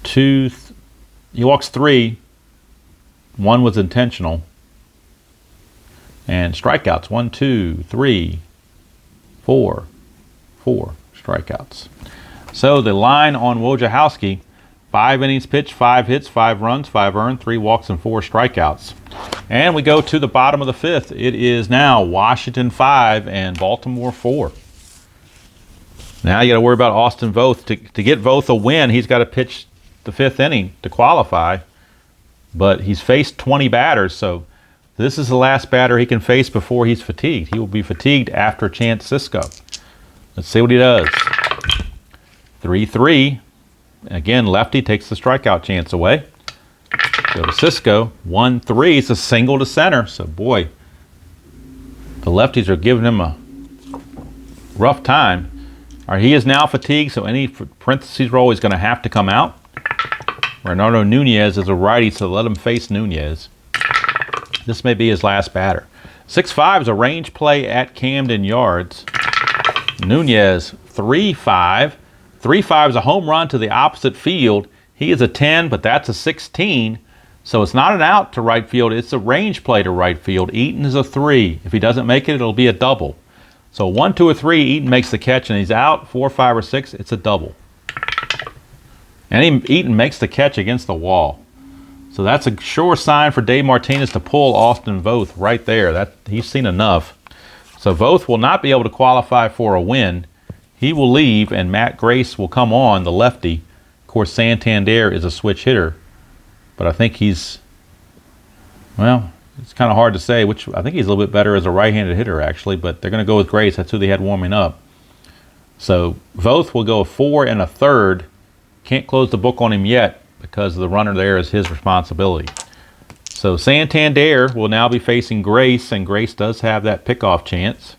3. 1 was intentional. And strikeouts, 1, 2, 3, 4 strikeouts. So the line on Wojciechowski, 5 innings pitched, 5 hits, 5 runs, 5 earned, 3 walks, and 4 strikeouts. And we go to the bottom of the 5th. It is now Washington 5 and Baltimore 4. Now you got to worry about Austin Voth. To get Voth a win, he's got to pitch the 5th inning to qualify. But he's faced 20 batters, so this is the last batter he can face before he's fatigued. He will be fatigued after Chance Sisco. Let's see what he does. 3-3. Again, lefty takes the strikeout chance away. Go to Sisco. 1-3. It's a single to center. So, boy, the lefties are giving him a rough time. All right, he is now fatigued, so any parentheses roll is going to have to come out. Renato Nunez is a righty, so let him face Nunez. This may be his last batter. 6-5 is a range play at Camden Yards. Nunez, 3-5. 3-5 is a home run to the opposite field. He is a 10, but that's a 16. So it's not an out to right field. It's a range play to right field. Eaton is a 3. If he doesn't make it, it'll be a double. So 1, 2, or 3, Eaton makes the catch, and he's out. 4, 5, or 6, it's a double. And Eaton makes the catch against the wall. So that's a sure sign for Dave Martinez to pull Austin Voth right there. He's seen enough. So Voth will not be able to qualify for a win. He will leave, and Matt Grace will come on, the lefty. Of course, Santander is a switch hitter. But I think he's, well, it's kind of hard to say. I think he's a little bit better as a right-handed hitter, actually. But they're going to go with Grace. That's who they had warming up. So Voth will go a 4 1/3. Can't close the book on him yet, because the runner there is his responsibility. So Santander will now be facing Grace, and Grace does have that pickoff chance.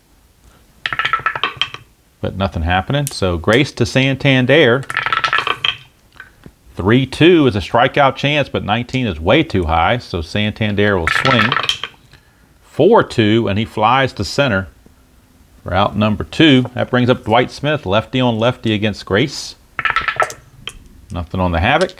But nothing happening. So Grace to Santander. 3-2 is a strikeout chance, but 19 is way too high, so Santander will swing. 4-2, and he flies to center for out number 2. That brings up Dwight Smith, lefty on lefty against Grace. Nothing on the Havoc.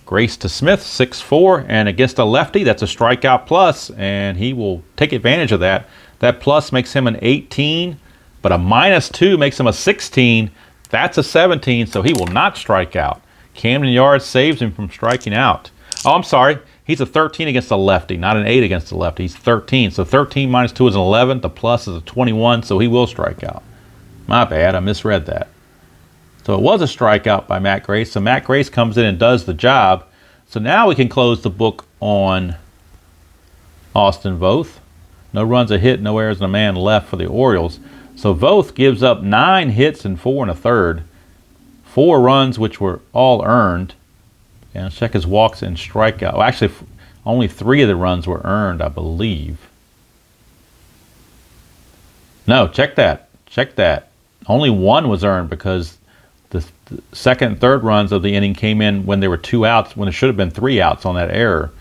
Grace to Smith, 6-4, and against a lefty, that's a strikeout plus, and he will take advantage of that. That plus makes him an 18, but a -2 makes him a 16. That's a 17, so he will not strike out. Camden Yards saves him from striking out. Oh, I'm sorry. He's a 13 against a lefty, not an 8 against a lefty. He's 13, so 13 minus 2 is an 11. The plus is a 21, so he will strike out. My bad, I misread that. So it was a strikeout by Matt Grace. So Matt Grace comes in and does the job. So now we can close the book on Austin Voth. No runs, a hit, no errors, and a man left for the Orioles. So Voth gives up 9 hits in 4 1/3. 4 runs, which were all earned. And let's check his walks and strikeout. Well, actually, only 3 of the runs were earned, I believe. No, check that. Check that. Only 1 was earned because the second and third runs of the inning came in when there were 2 outs, when there should have been 3 outs on that error.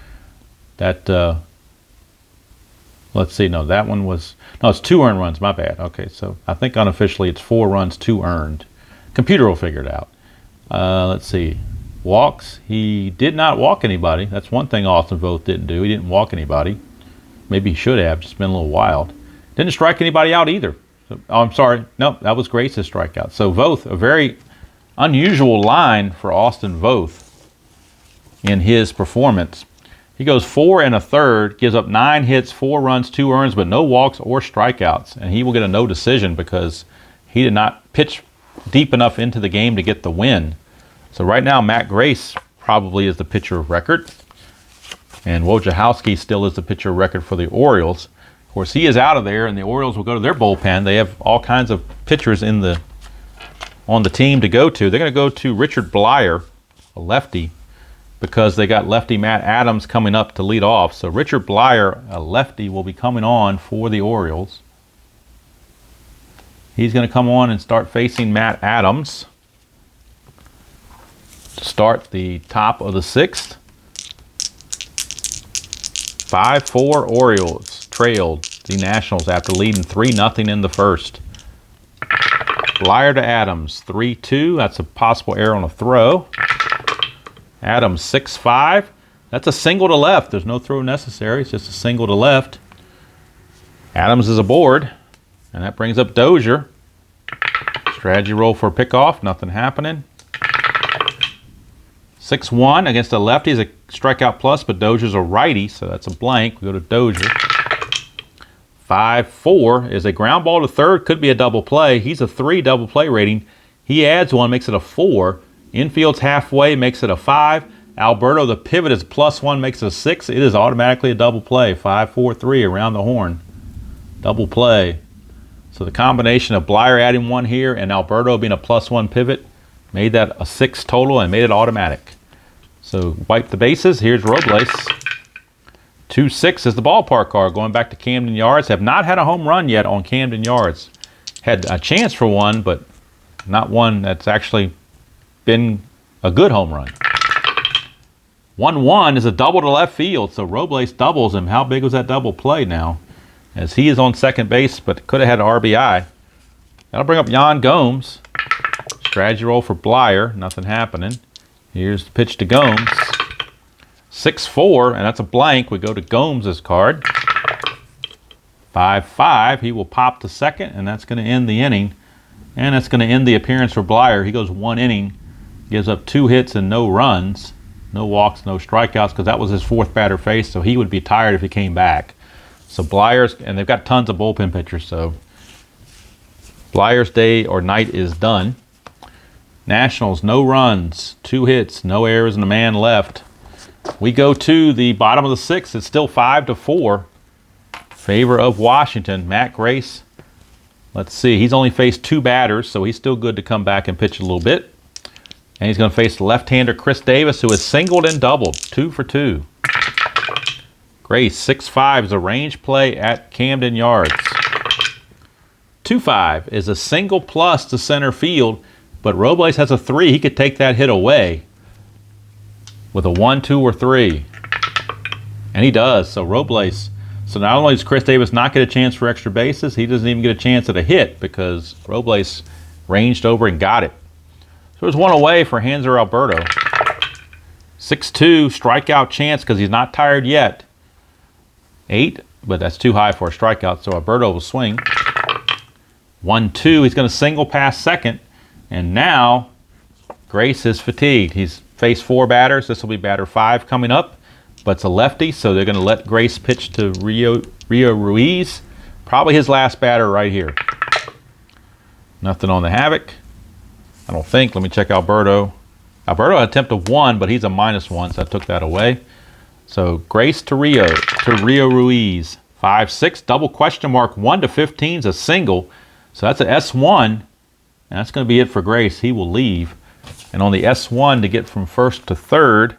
That, let's see, no, that one was, no, it's 2 earned runs, my bad. Okay, so I think unofficially it's 4 runs, 2 earned. Computer will figure it out. Let's see. Walks, he did not walk anybody. That's one thing Austin Voth didn't do. He didn't walk anybody. Maybe he should have, just been a little wild. Didn't strike anybody out either. So, oh, I'm sorry. Nope, that was Grace's strikeout. So Voth, a very unusual line for Austin Voth in his performance. He goes 4 1/3, gives up 9 hits, 4 runs, 2 earns, but no walks or strikeouts. And he will get a no decision because he did not pitch deep enough into the game to get the win. So right now, Matt Grace probably is the pitcher of record. And Wojciechowski still is the pitcher of record for the Orioles. Of course, he is out of there, and the Orioles will go to their bullpen. They have all kinds of pitchers on the team to go to. They're going to go to Richard Blyer, a lefty, because they got lefty Matt Adams coming up to lead off. So Richard Blyer, a lefty, will be coming on for the Orioles. He's going to come on and start facing Matt Adams to start the top of the 6th. 5-4 Orioles trailed the Nationals after leading 3-0 in the first. Blyer to Adams, 3-2. That's a possible error on a throw. Adams, 6-5. That's a single to left. There's no throw necessary. It's just a single to left. Adams is aboard. And that brings up Dozier. Strategy roll for a pickoff. Nothing happening. 6-1 against a lefty is a strikeout plus, but Dozier's a righty, so that's a blank. We go to Dozier. 5-4 is a ground ball to third. Could be a double play. He's a 3 double play rating. He adds 1, makes it a 4. Infield's halfway, makes it a 5. Alberto, the pivot, is +1, makes it a 6. It is automatically a double play. 5-4-3 around the horn. Double play. So the combination of Blyer adding 1 here and Alberto being a +1 pivot made that a 6 total and made it automatic. So wipe the bases. Here's Robles. 2-6 is the ballpark card. Going back to Camden Yards. Have not had a home run yet on Camden Yards. Had a chance for one, but not one that's actually been A good home run. 1-1 is a double to left field, so Robles doubles him. How big was that double play now? As he is on second base, but could have had an RBI. That'll bring up Yan Gomes. Strategy roll for Blyer. Nothing happening. Here's the pitch to Gomes. 6-4, and that's a blank. We go to Gomes' card. 5-5. He will pop to second, and that's going to end the inning. And that's going to end the appearance for Blyer. He goes 1 inning, gives up 2 hits and no runs. No walks, no strikeouts, because that was his 4th batter faced, so he would be tired if he came back. So Blyer's, and they've got tons of bullpen pitchers, so Blyer's day or night is done. Nationals, no runs, 2 hits, no errors, and a man left. We go to the bottom of the 6th. It's still 5-4. Favor of Washington. Matt Grace, let's see, he's only faced 2 batters, so he's still good to come back and pitch a little bit. And he's going to face the left-hander Chris Davis, who has singled and doubled, 2 for 2. Grace, 6-5 is a range play at Camden Yards. 2-5 is a single plus to center field, but Robles has a 3. He could take that hit away with a 1, 2, or 3. And he does. So Robles, so not only does Chris Davis not get a chance for extra bases, he doesn't even get a chance at a hit because Robles ranged over and got it. So there's 1 away for Hanser Alberto. 6-2, strikeout chance because he's not tired yet. 8, but that's too high for a strikeout, so Alberto will swing. 1-2, he's going to single past second, and now Grace is fatigued. He's faced 4 batters. This will be batter 5 coming up, but it's a lefty, so they're going to let Grace pitch to Rio Ruiz. Probably his last batter right here. Nothing on the Havoc. I don't think. Let me check Alberto. Alberto attempted 1, but he's a -1, so I took that away. So Grace to Rio Ruiz. 5-6, double question mark, 1-15 is a single. So that's an S1, and that's going to be it for Grace. He will leave. And on the S1, to get from first to third,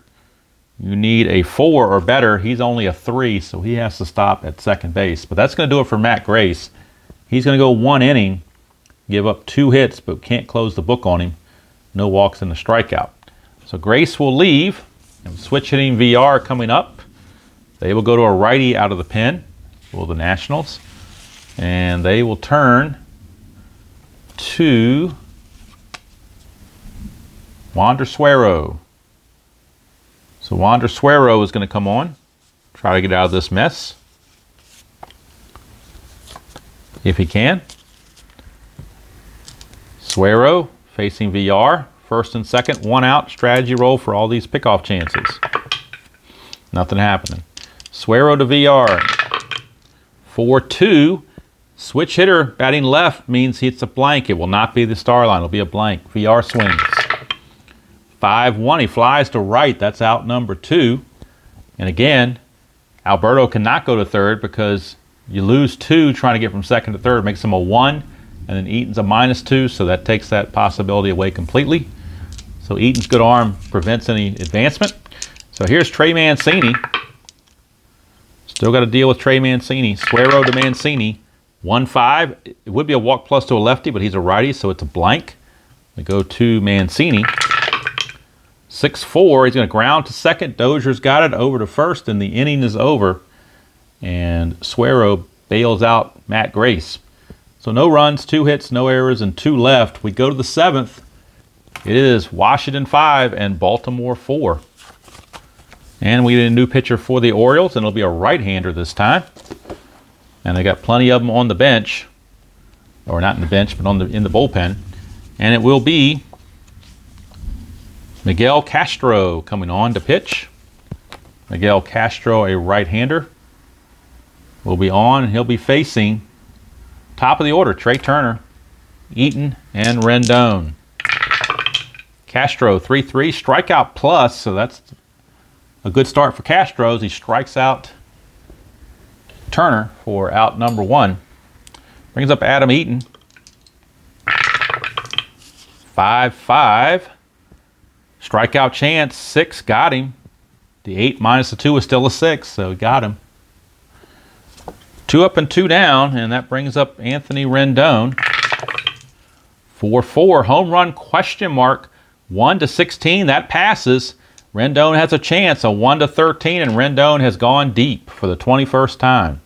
you need a 4 or better. He's only a 3, so he has to stop at second base. But that's going to do it for Matt Grace. He's going to go 1 inning, give up 2 hits, but can't close the book on him. No walks and a strikeout. So Grace will leave. And switch hitting VR coming up. They will go to a righty out of the pen, will the Nationals. And they will turn to Wander Suero. So Wander Suero is going to come on. Try to get out of this mess. If he can. Suero facing VR. First and second, 1 out, strategy roll for all these pickoff chances. Nothing happening. Suero to VR. 4-2. Switch hitter batting left means it's a blank. It will not be the star line. It'll be a blank. VR swings. 5-1. He flies to right. That's out number 2. And again, Alberto cannot go to third because you lose 2 trying to get from second to third. Makes him a 1. And then Eaton's a -2, so that takes that possibility away completely. So Eaton's good arm prevents any advancement. So here's Trey Mancini. Still got to deal with Trey Mancini. Suero to Mancini. 1-5. It would be a walk plus to a lefty, but he's a righty, so it's a blank. We go to Mancini. 6-4. He's going to ground to second. Dozier's got it over to first, and the inning is over. And Suero bails out Matt Grace. So no runs, 2 hits, no errors, and 2 left. We go to the 7th. It is Washington 5 and Baltimore 4. And we get a new pitcher for the Orioles, and it'll be a right-hander this time. And they got plenty of them on the bench. Or not in the bench, but in the bullpen. And it will be Miguel Castro coming on to pitch. Miguel Castro, a right-hander, will be on, and he'll be facing top of the order, Trey Turner, Eaton, and Rendon. Castro, 3-3, strikeout plus, so that's a good start for Castro as he strikes out Turner for out number 1. Brings up Adam Eaton. 5-5. Strikeout chance, 6, got him. The 8 minus the 2 is still a 6, so got him. 2 up and 2 down, and that brings up Anthony Rendon. 4-4, home run question mark 1 to 16, that passes. Rendon has a chance, a 1 to 13, and Rendon has gone deep for the 21st time.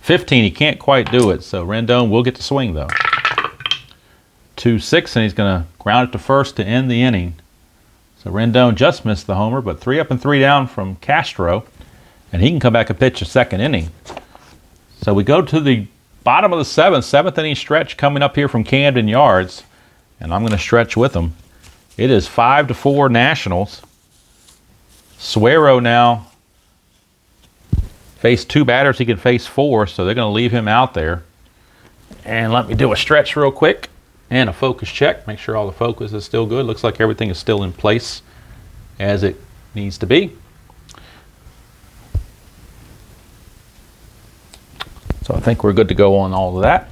15, he can't quite do it, so Rendon will get the swing though. 2-6, and he's going to ground it to first to end the inning. So Rendon just missed the homer, but 3 up and 3 down from Castro, and he can come back and pitch a second inning. So we go to the bottom of the seventh inning stretch coming up here from Camden Yards, and I'm going to stretch with them. It is 5-4 Nationals. Suero now faced 2 batters. He can face 4, so they're going to leave him out there. And let me do a stretch real quick and a focus check. Make sure all the focus is still good. Looks like everything is still in place as it needs to be. So I think we're good to go on all of that.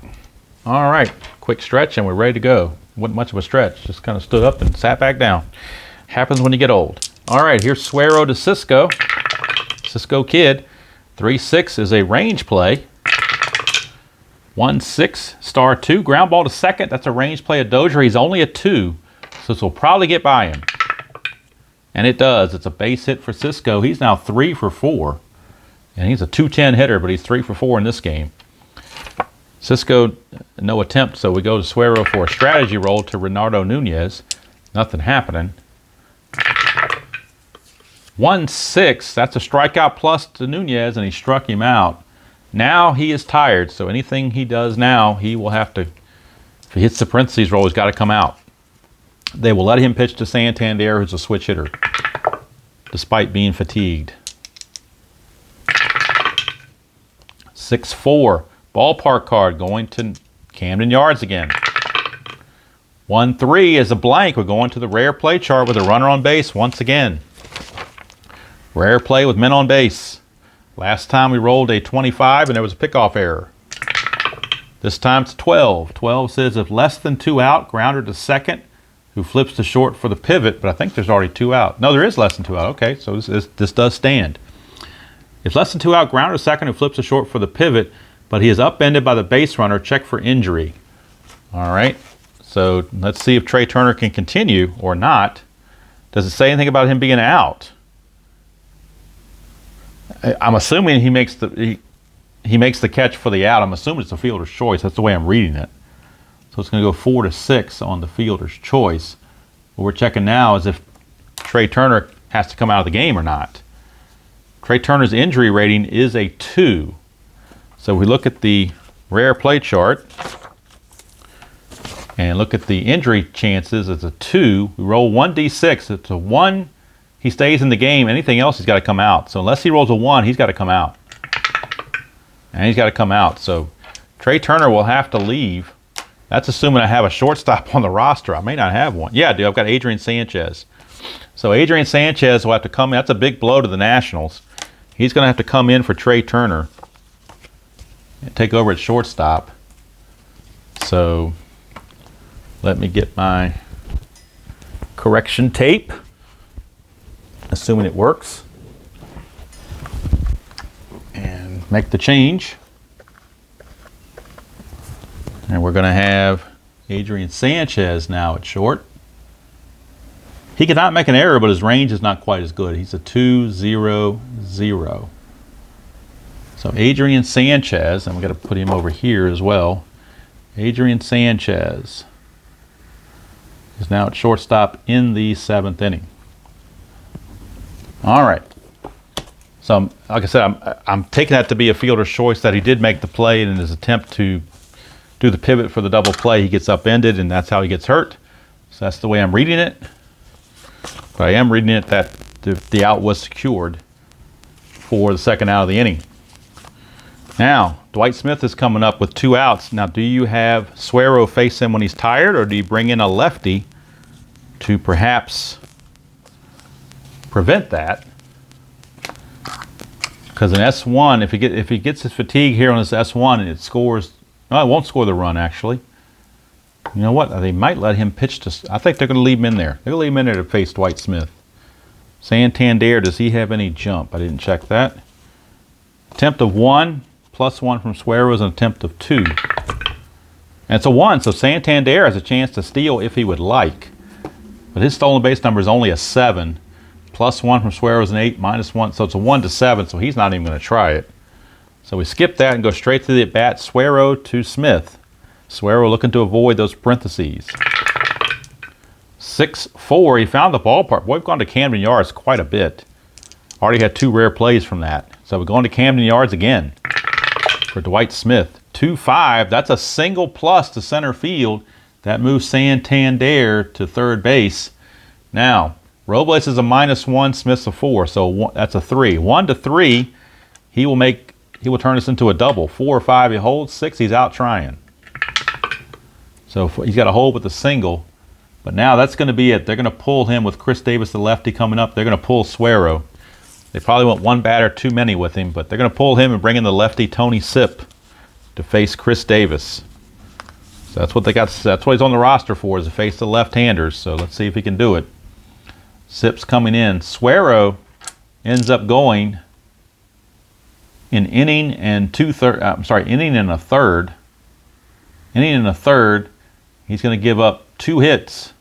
All right, quick stretch and we're ready to go. Wasn't much of a stretch, just kind of stood up and sat back down. Happens when you get old. All right, here's Suero to Cisco. Cisco Kid. 3-6 is a range play. 1-6, star 2, ground ball to second. That's a range play of Dozier. He's only a 2, so this will probably get by him. And it does. It's a base hit for Cisco. He's now 3 for 4. And he's a 210 hitter, but he's 3 for 4 in this game. Cisco, no attempt, so we go to Suero for a strategy roll to Reynaldo Nunez. Nothing happening. 1-6, that's a strikeout plus to Nunez, and he struck him out. Now he is tired, so anything he does now, he will have to, if he hits the parentheses roll, he's got to come out. They will let him pitch to Santander, who's a switch hitter, despite being fatigued. 6-4, ballpark card going to Camden Yards again. 1-3 is a blank. We're going to the rare play chart with a runner on base once again. Rare play with men on base. Last time we rolled a 25 and there was a pickoff error. This time it's 12. 12 says if less than 2 out, grounder to second, who flips to short for the pivot, but I think there's already 2 out. No, there is less than 2 out. Okay, so this does stand. If less than 2 out, grounder to second, who flips to short for the pivot, but he is upended by the base runner, check for injury. All right, so let's see if Trey Turner can continue or not. Does it say anything about him being out? I'm assuming he makes the catch for the out. I'm assuming it's a fielder's choice. That's the way I'm reading it. So it's going to go 4-6 on the fielder's choice. What we're checking now is if Trey Turner has to come out of the game or not. Trey Turner's injury rating is a 2. So we look at the rare play chart and look at the injury chances. It's a 2. We roll 1d6. It's a 1. He stays in the game. Anything else, he's got to come out. So unless he rolls a 1, he's got to come out. And he's got to come out. So Trey Turner will have to leave. That's assuming I have a shortstop on the roster. I may not have one. Yeah, I do. I've got Adrian Sanchez. So Adrian Sanchez will have to come in. That's a big blow to the Nationals. He's going to have to come in for Trey Turner and take over at shortstop. So let me get my correction tape, assuming it works, and make the change. And we're going to have Adrian Sanchez now at short. He cannot make an error, but his range is not quite as good. He's a 2-0-0. So Adrian Sanchez, and we're going to put him over here as well. Adrian Sanchez is now at shortstop in the 7th inning. All right. So, like I said, I'm taking that to be a fielder's choice that he did make the play, and in his attempt to do the pivot for the double play, he gets upended, and that's how he gets hurt. So that's the way I'm reading it. But I am reading it that the out was secured for the second out of the inning. Now, Dwight Smith is coming up with 2 outs. Now, do you have Suero face him when he's tired, or do you bring in a lefty to perhaps prevent that? Because in S1, if he gets his fatigue here on his S1 and it scores, no, it won't score the run actually. You know what? They might let him pitch to. I think they're going to leave him in there. They're going to leave him in there to face Dwight Smith. Santander, does he have any jump? I didn't check that. Attempt of 1 plus 1 from Suero is an attempt of 2. And it's a 1, so Santander has a chance to steal if he would like. But his stolen base number is only a 7. +1 from Suero is an 8, -1. So it's a 1 to 7, so he's not even going to try it. So we skip that and go straight to the at-bat. Suero to Smith. Suero looking to avoid those parentheses. 6-4. He found the ballpark. Boy, we've gone to Camden Yards quite a bit. Already had 2 rare plays from that. So we're going to Camden Yards again for Dwight Smith. 2-5. That's a single plus to center field. That moves Santander to third base. Now, Robles is a -1, Smith's a 4, so that's a 3. 1 to 3, he will turn this into a double. 4 or 5, he holds. 6, he's out trying. So he's got a hold with a single. But now that's going to be it. They're going to pull him with Chris Davis, the lefty, coming up. They're going to pull Suero. They probably want one batter too many with him, but they're going to pull him and bring in the lefty Tony Sipp to face Chris Davis. So that's what they got. That's what he's on the roster for, is to face the left-handers. So let's see if he can do it. Sipp's coming in. Suero ends up going an inning and inning and a third. Inning and a third. He's going to give up 2 hits.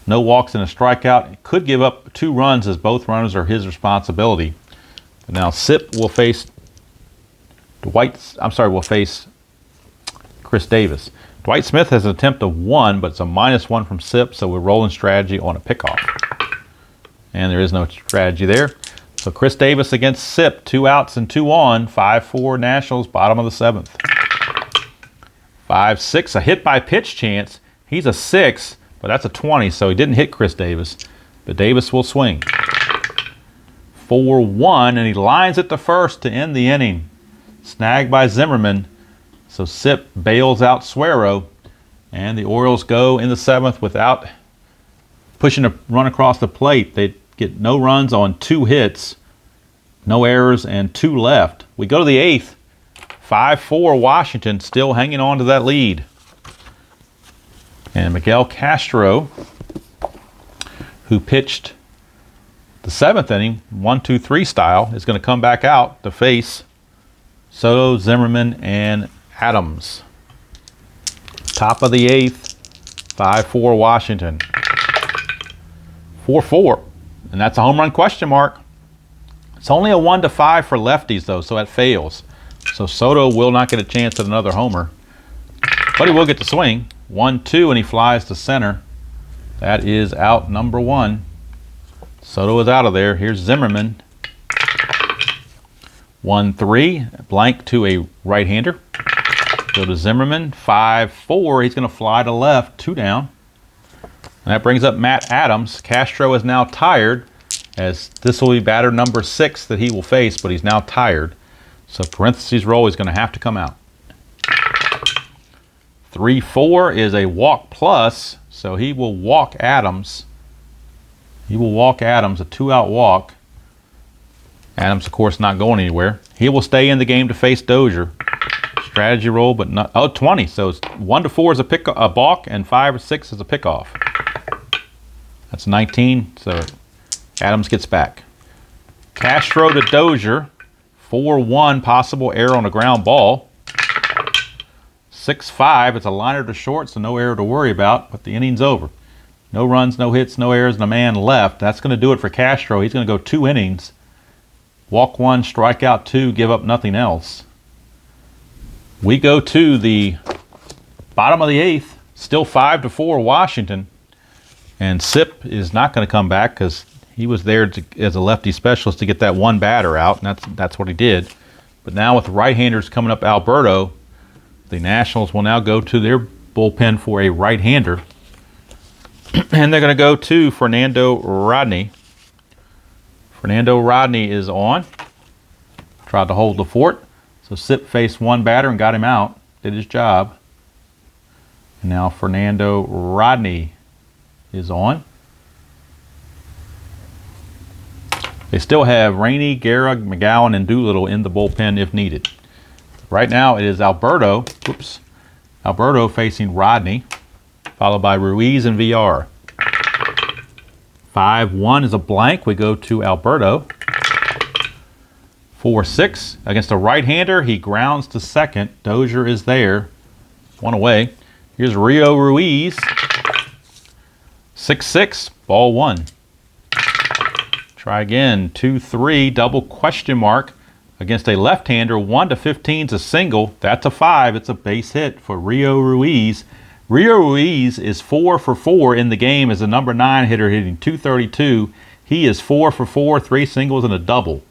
No walks and a strikeout. He could give up 2 runs, as both runners are his responsibility. But now Sipp will face will face Chris Davis. Dwight Smith has an attempt of 1, but it's a -1 from Sipp, so we're rolling strategy on a pickoff. And there is no strategy there. So Chris Davis against Sipp, 2 outs and 2 on, 5-4 Nationals, bottom of the 7th. 5-6, a hit by pitch chance. He's a 6, but that's a 20, so he didn't hit Chris Davis. But Davis will swing. 4-1, and he lines it to first to end the inning. Snagged by Zimmerman. So Sipp bails out Suero, and the Orioles go in the 7th without pushing a run across the plate. They get no runs on 2 hits, no errors, and 2 left. We go to the 8th. 5-4 Washington, still hanging on to that lead. And Miguel Castro, who pitched the 7th inning, 1-2-3 style, is going to come back out to face Soto, Zimmerman, and Adams. Top of the 8th, 5-4 Washington. 4-4, and that's a home run question mark. It's only a 1-5 for lefties, though, so that fails. So Soto will not get a chance at another homer, but he will get to swing. 1-2, and he flies to center. That is out number 1. Soto is out of there. Here's Zimmerman. 1-3, blank to a right-hander. Go to Zimmerman. 5-4, he's going to fly to left, 2 down. And that brings up Matt Adams. Castro is now tired, as this will be batter number 6 that he will face, but he's now tired. So parentheses roll is going to have to come out. 3-4 is a walk plus, so he will walk Adams. He will walk Adams, a 2-out walk. Adams, of course, not going anywhere. He will stay in the game to face Dozier. Strategy roll, but not. Oh, 20. So it's 1-4 is a balk, and 5 or 6 is a pickoff. That's 19. So Adams gets back. Castro to Dozier. 4-1, possible error on a ground ball. 6-5, it's a liner to short, so no error to worry about, but the inning's over. No runs, no hits, no errors, and a man left. That's going to do it for Castro. He's going to go 2 innings. Walk 1, strike out 2, give up nothing else. We go to the bottom of the 8th, still 5-4 Washington. And Sipp is not going to come back because he was there as a lefty specialist to get that 1 batter out, and that's what he did. But now with right-handers coming up Alberto, the Nationals will now go to their bullpen for a right-hander. And they're going to go to Fernando Rodney. Fernando Rodney is on. Tried to hold the fort. So Sipp faced 1 batter and got him out. Did his job. And now Fernando Rodney is on. They still have Rainey, Guerra, McGowan, and Doolittle in the bullpen if needed. Right now it is Alberto facing Rodney, followed by Ruiz and VR. 5-1 is a blank. We go to Alberto. 4-6 against a right-hander. He grounds to second. Dozier is there. 1 away. Here's Rio Ruiz. 6-6, ball 1. Try again, 2-3, double question mark against a left-hander. 1-15 is a single. That's a 5. It's a base hit for Rio Ruiz. Rio Ruiz is 4 for 4 in the game as a number 9 hitter, hitting .232. He is 4 for 4, 3 singles and a double.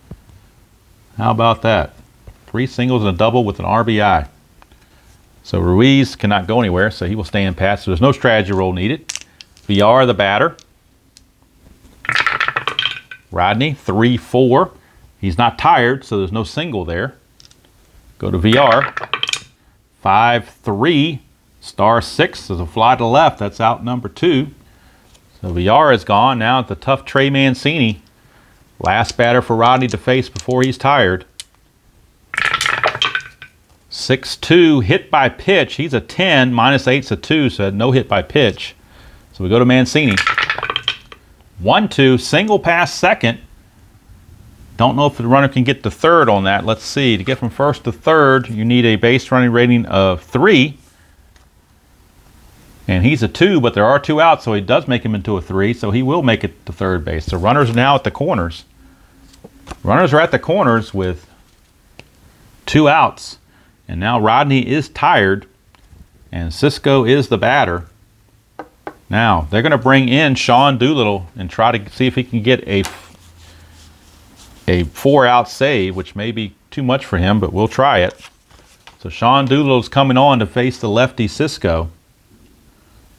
How about that? 3 singles and a double with an RBI. So Ruiz cannot go anywhere, so he will stand pat. So there's no strategy roll needed. VR the batter. Rodney, 3-4. He's not tired, so there's no single there. Go to VR. 5-3. Star 6 is a fly to left. That's out number 2. So VR is gone. Now it's the tough Trey Mancini. Last batter for Rodney to face before he's tired. 6-2, hit by pitch. He's a 10, -8's a 2, so no hit by pitch. So we go to Mancini. 1-2, single past second. Don't know if the runner can get to third on that. Let's see. To get from first to third, you need a base running rating of 3. And he's a 2, but there are 2 outs, so he does make him into a 3, so he will make it to third base. The runners are now at the corners. Runners are at the corners with 2 outs. And now Rodney is tired, and Cisco is the batter. Now, they're going to bring in Sean Doolittle and try to see if he can get a 4-out save, which may be too much for him, but we'll try it. So Sean Doolittle's coming on to face the lefty Cisco.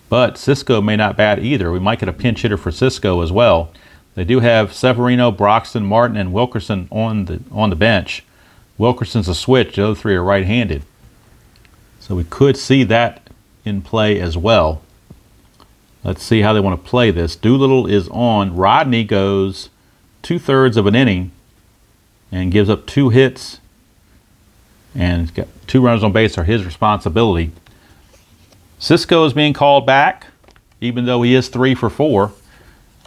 But Cisco may not bat either. We might get a pinch hitter for Cisco as well. They do have Severino, Broxton, Martin, and Wilkerson on the bench. Wilkerson's a switch. The other 3 are right-handed. So we could see that in play as well. Let's see how they want to play this. Doolittle is on. Rodney goes 2/3 of an inning and gives up 2 hits. And got 2 runners on base are his responsibility. Cisco is being called back, even though he is 3 for 4.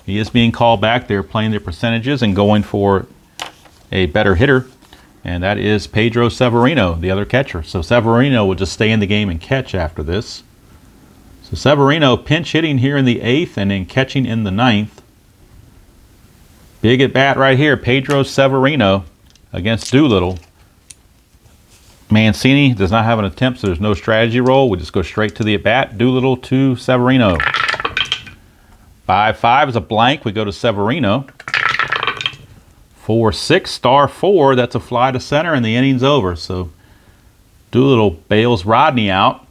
He is being called back. They're playing their percentages and going for a better hitter. And that is Pedro Severino, the other catcher. So Severino will just stay in the game and catch after this. So Severino pinch hitting here in the 8th and then catching in the 9th. Big at bat right here, Pedro Severino against Doolittle. Mancini does not have an attempt, so there's no strategy roll. We just go straight to the at bat. Doolittle to Severino. 5-5 is a blank. We go to Severino. 4-6, star 4, that's a fly to center, and the inning's over. So Doolittle bails Rodney out.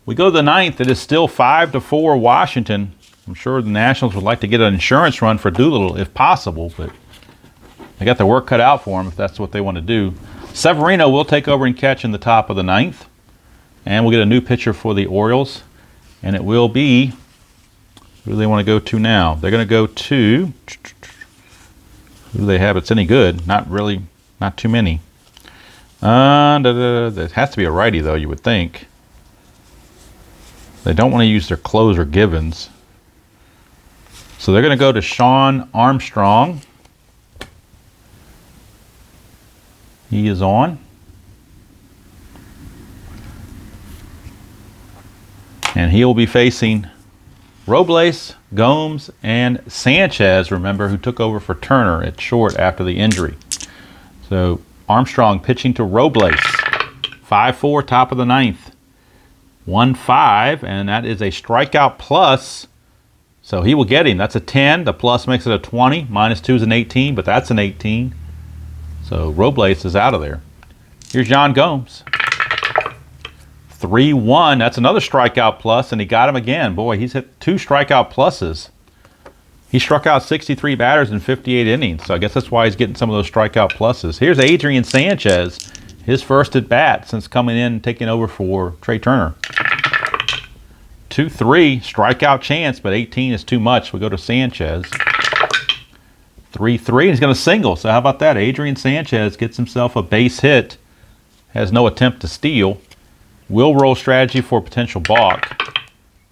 We go to the 9th. It is still 5-4 Washington. I'm sure the Nationals would like to get an insurance run for Doolittle if possible, but they got their work cut out for them if that's what they want to do. Severino will take over and catch in the top of the 9th. And we'll get a new pitcher for the Orioles. And it will be, who do they want to go to now? They're going to go to... Who do they have? It's any good? Not really, not too many. It has to be a righty, though, you would think. They don't want to use their closer, Givens. So they're going to go to Sean Armstrong. He is on. And he will be facing Robles, Gomes, and Sanchez, remember, who took over for Turner at short after the injury. So Armstrong pitching to Robles. 5-4, top of the 9th. 1-5, and that is a strikeout plus. So he will get him. That's a 10. The plus makes it a 20. -2 is an 18, but that's an 18. So Robles is out of there. Here's John Gomes. 3-1. That's another strikeout plus, and he got him again. Boy, he's hit 2 strikeout pluses. He struck out 63 batters in 58 innings, so I guess that's why he's getting some of those strikeout pluses. Here's Adrian Sanchez, his first at bat since coming in and taking over for Trey Turner. 2-3, strikeout chance, but 18 is too much. We go to Sanchez. 3-3, and he's going to single. So how about that? Adrian Sanchez gets himself a base hit. Has no attempt to steal. Will roll strategy for potential balk.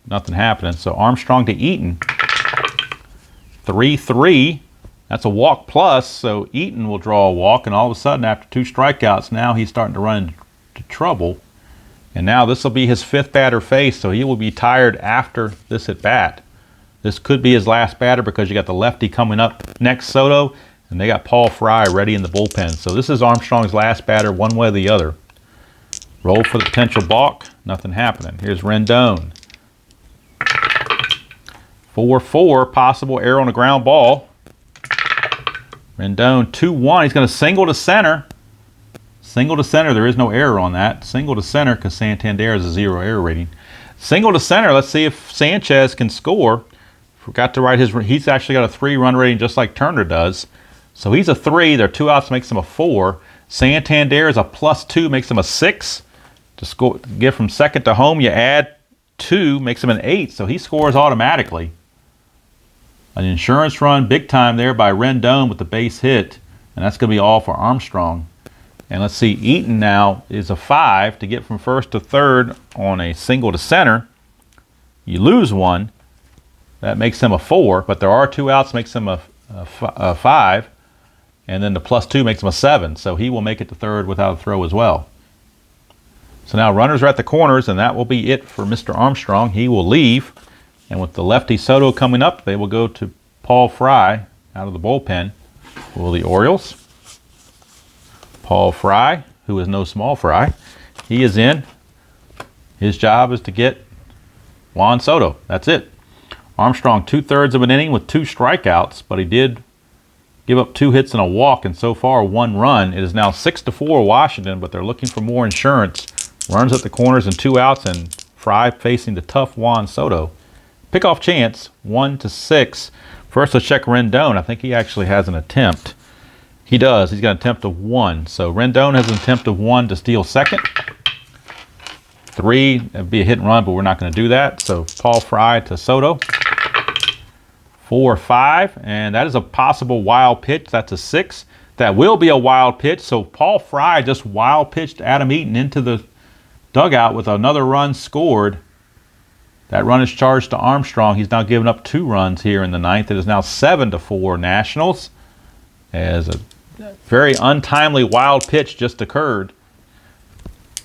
Nothing happening. So Armstrong to Eaton. 3-3. That's a walk plus, so Eaton will draw a walk, and all of a sudden, after 2 strikeouts, now he's starting to run into trouble. And now this will be his 5th batter faced, so he will be tired after this at bat. This could be his last batter because you got the lefty coming up next, Soto, and they got Paul Fry ready in the bullpen. So this is Armstrong's last batter one way or the other. Roll for the potential balk. Nothing happening. Here's Rendon. 4-4, possible error on a ground ball. Rendon 2-1. He's going to single to center. Single to center. There is no error on that. Single to center because Santander is a 0 error rating. Single to center. Let's see if Sanchez can score. Forgot to write his. He's actually got a 3-run rating just like Turner does. So he's a 3. Their 2 outs makes him a 4. Santander is a +2, makes him a 6. To score, get from second to home, you add 2, makes him an 8. So he scores automatically. An insurance run, big time there by Rendon with the base hit. And that's going to be all for Armstrong. And let's see, Eaton now is a 5 to get from first to third on a single to center. You lose 1. That makes him a 4. But there are 2 outs, makes him a 5. And then the +2 makes him a 7. So he will make it to third without a throw as well. So now runners are at the corners, and that will be it for Mr. Armstrong. He will leave. And with the lefty Soto coming up, they will go to Paul Fry out of the bullpen. Will the Orioles? Paul Fry, who is no small fry, he is in. His job is to get Juan Soto. That's it. Armstrong 2/3 of an inning with 2 strikeouts, but he did give up 2 hits and a walk, and so far 1 run. It is now 6-4 Washington, but they're looking for more insurance. Runs at the corners and 2 outs, and Fry facing the tough Juan Soto. Pickoff chance, 1-6. First, let's check Rendon. I think he actually has an attempt. He does. He's got an attempt of 1. So Rendon has an attempt of 1 to steal second. 3, that'd be a hit and run, but we're not going to do that. So Paul Fry to Soto. 4-5, and that is a possible wild pitch. That's a 6. That will be a wild pitch. So Paul Fry just wild pitched Adam Eaton into the dugout with another run scored. That run is charged to Armstrong. He's now given up 2 runs here in the 9th. It is now 7-4 Nationals, as a very untimely wild pitch just occurred.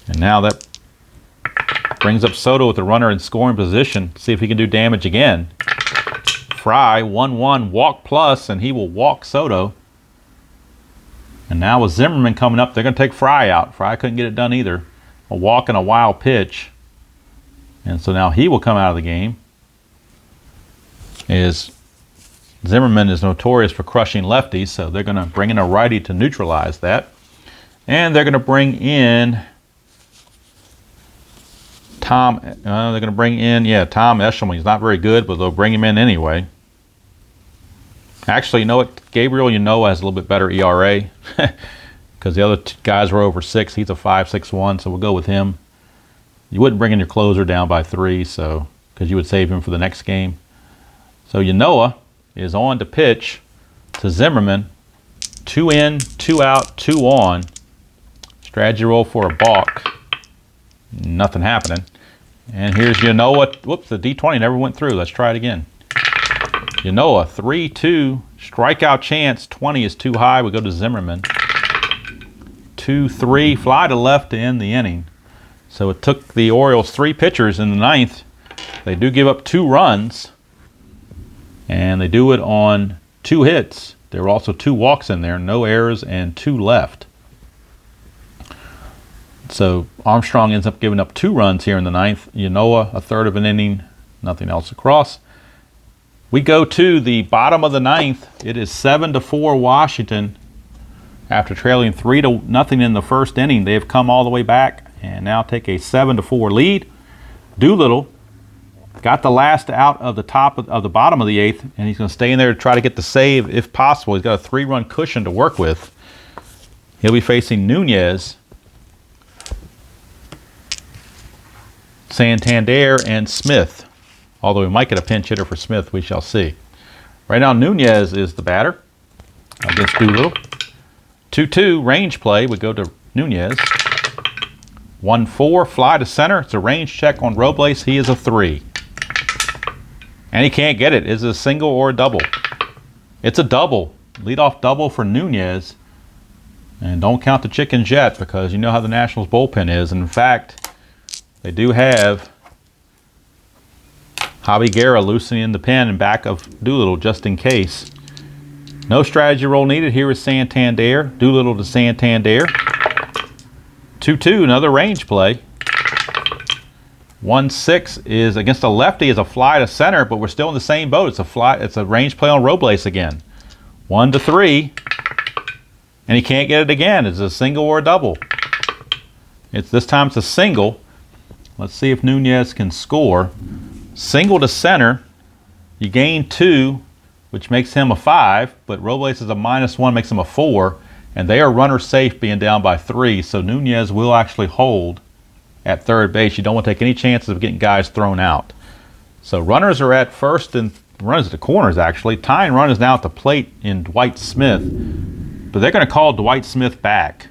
And now that brings up Soto with the runner in scoring position. See if he can do damage again. Fry, 1-1, walk plus, and he will walk Soto. And now with Zimmerman coming up, they're going to take Fry out. Fry couldn't get it done either. A walk and a wild pitch. And so now he will come out of the game. Zimmerman is notorious for crushing lefties, so they're going to bring in a righty to neutralize that. And they're going to bring in Tom Eshelman. He's not very good, but they'll bring him in anyway. Actually, you know what? Gabriel Yanoa has a little bit better ERA because the other guys were over 6. He's a 5.61, so we'll go with him. You wouldn't bring in your closer down by 3, so because you would save him for the next game. So Yanoa is on to pitch to Zimmerman. 2 in, 2 out, 2 on. Strategy roll for a balk. Nothing happening. And here's Yanoa. Whoops, the D20 never went through. Let's try it again. Yanoa, 3-2. Strikeout chance. 20 is too high. We go to Zimmerman. 2-3. Fly to left to end the inning. So it took the Orioles 3 pitchers in the 9th. They do give up 2 runs. And they do it on 2 hits. There were also 2 walks in there. No errors and 2 left. So Armstrong ends up giving up 2 runs here in the 9th. Yanoa, 1/3 of an inning. Nothing else across. We go to the bottom of the 9th. It is 7-4 Washington. After trailing 3-0 in the first inning, they have come all the way back and now take a 7-4 lead. Doolittle got the last out of the top of the bottom of the 8th, and he's going to stay in there to try to get the save if possible. He's got a 3-run cushion to work with. He'll be facing Nunez, Santander, and Smith. Although we might get a pinch hitter for Smith, we shall see. Right now, Nunez is the batter against Doolittle. 2-2, range play. We go to Nunez. 1-4, fly to center. It's a range check on Robles. He is a 3. And he can't get it. Is it a single or a double? It's a double. Leadoff double for Nunez. And don't count the chickens yet, because you know how the Nationals bullpen is. And in fact, they do have Javi Guerra loosening the pin in back of Doolittle just in case. No strategy roll needed. Here is Santander. Doolittle to Santander. 2-2, another range play. 1-6 is against a lefty, is a fly to center, but we're still in the same boat. It's a fly. It's a range play on Robles again. 1-3, and he can't get it again. It's a single or a double. This time it's a single. Let's see if Nunez can score. Single to center. You gain 2, which makes him a 5, but Robles is a -1, makes him a 4, and they are runner safe being down by 3, so Nunez will actually hold at third base. You don't want to take any chances of getting guys thrown out. So runners are at first and runners at the corners actually. Tying run is now at the plate in Dwight Smith, but they're going to call Dwight Smith back.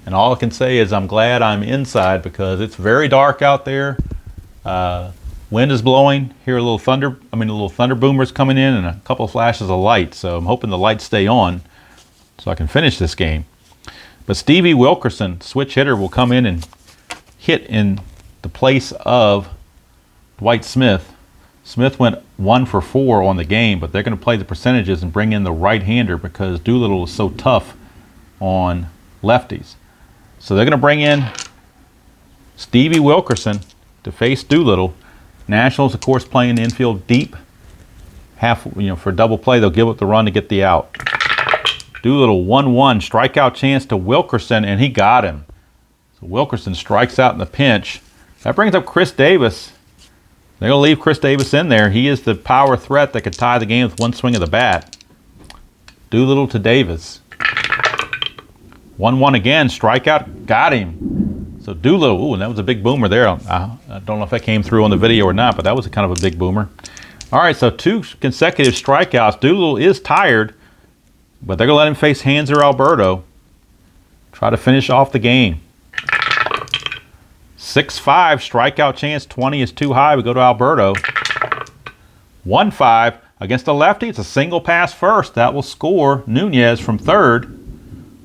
And all I can say is I'm glad I'm inside because it's very dark out there. Wind is blowing. Hear a little thunder boomers coming in and a couple of flashes of light. So I'm hoping the lights stay on so I can finish this game. But Stevie Wilkerson, switch hitter, will come in and hit in the place of Dwight Smith. Smith went 1 for 4 on the game, but they're going to play the percentages and bring in the right-hander because Doolittle is so tough on lefties. So they're going to bring in Stevie Wilkerson to face Doolittle. Nationals, of course, playing the infield deep. For double play, they'll give up the run to get the out. Doolittle 1-1, strikeout chance to Wilkerson, and he got him. So Wilkerson strikes out in the pinch. That brings up Chris Davis. They're going to leave Chris Davis in there. He is the power threat that could tie the game with one swing of the bat. Doolittle to Davis. 1-1 again, strikeout, got him. So Doolittle, ooh, and that was a big boomer there. I don't know if that came through on the video or not, but that was kind of a big boomer. All right, so 2 consecutive strikeouts. Doolittle is tired, but they're going to let him face Hanser Alberto. Try to finish off the game. 6-5, strikeout chance, 20 is too high. We go to Alberto. 1-5, against a lefty, it's a single pass first. That will score Nunez from third.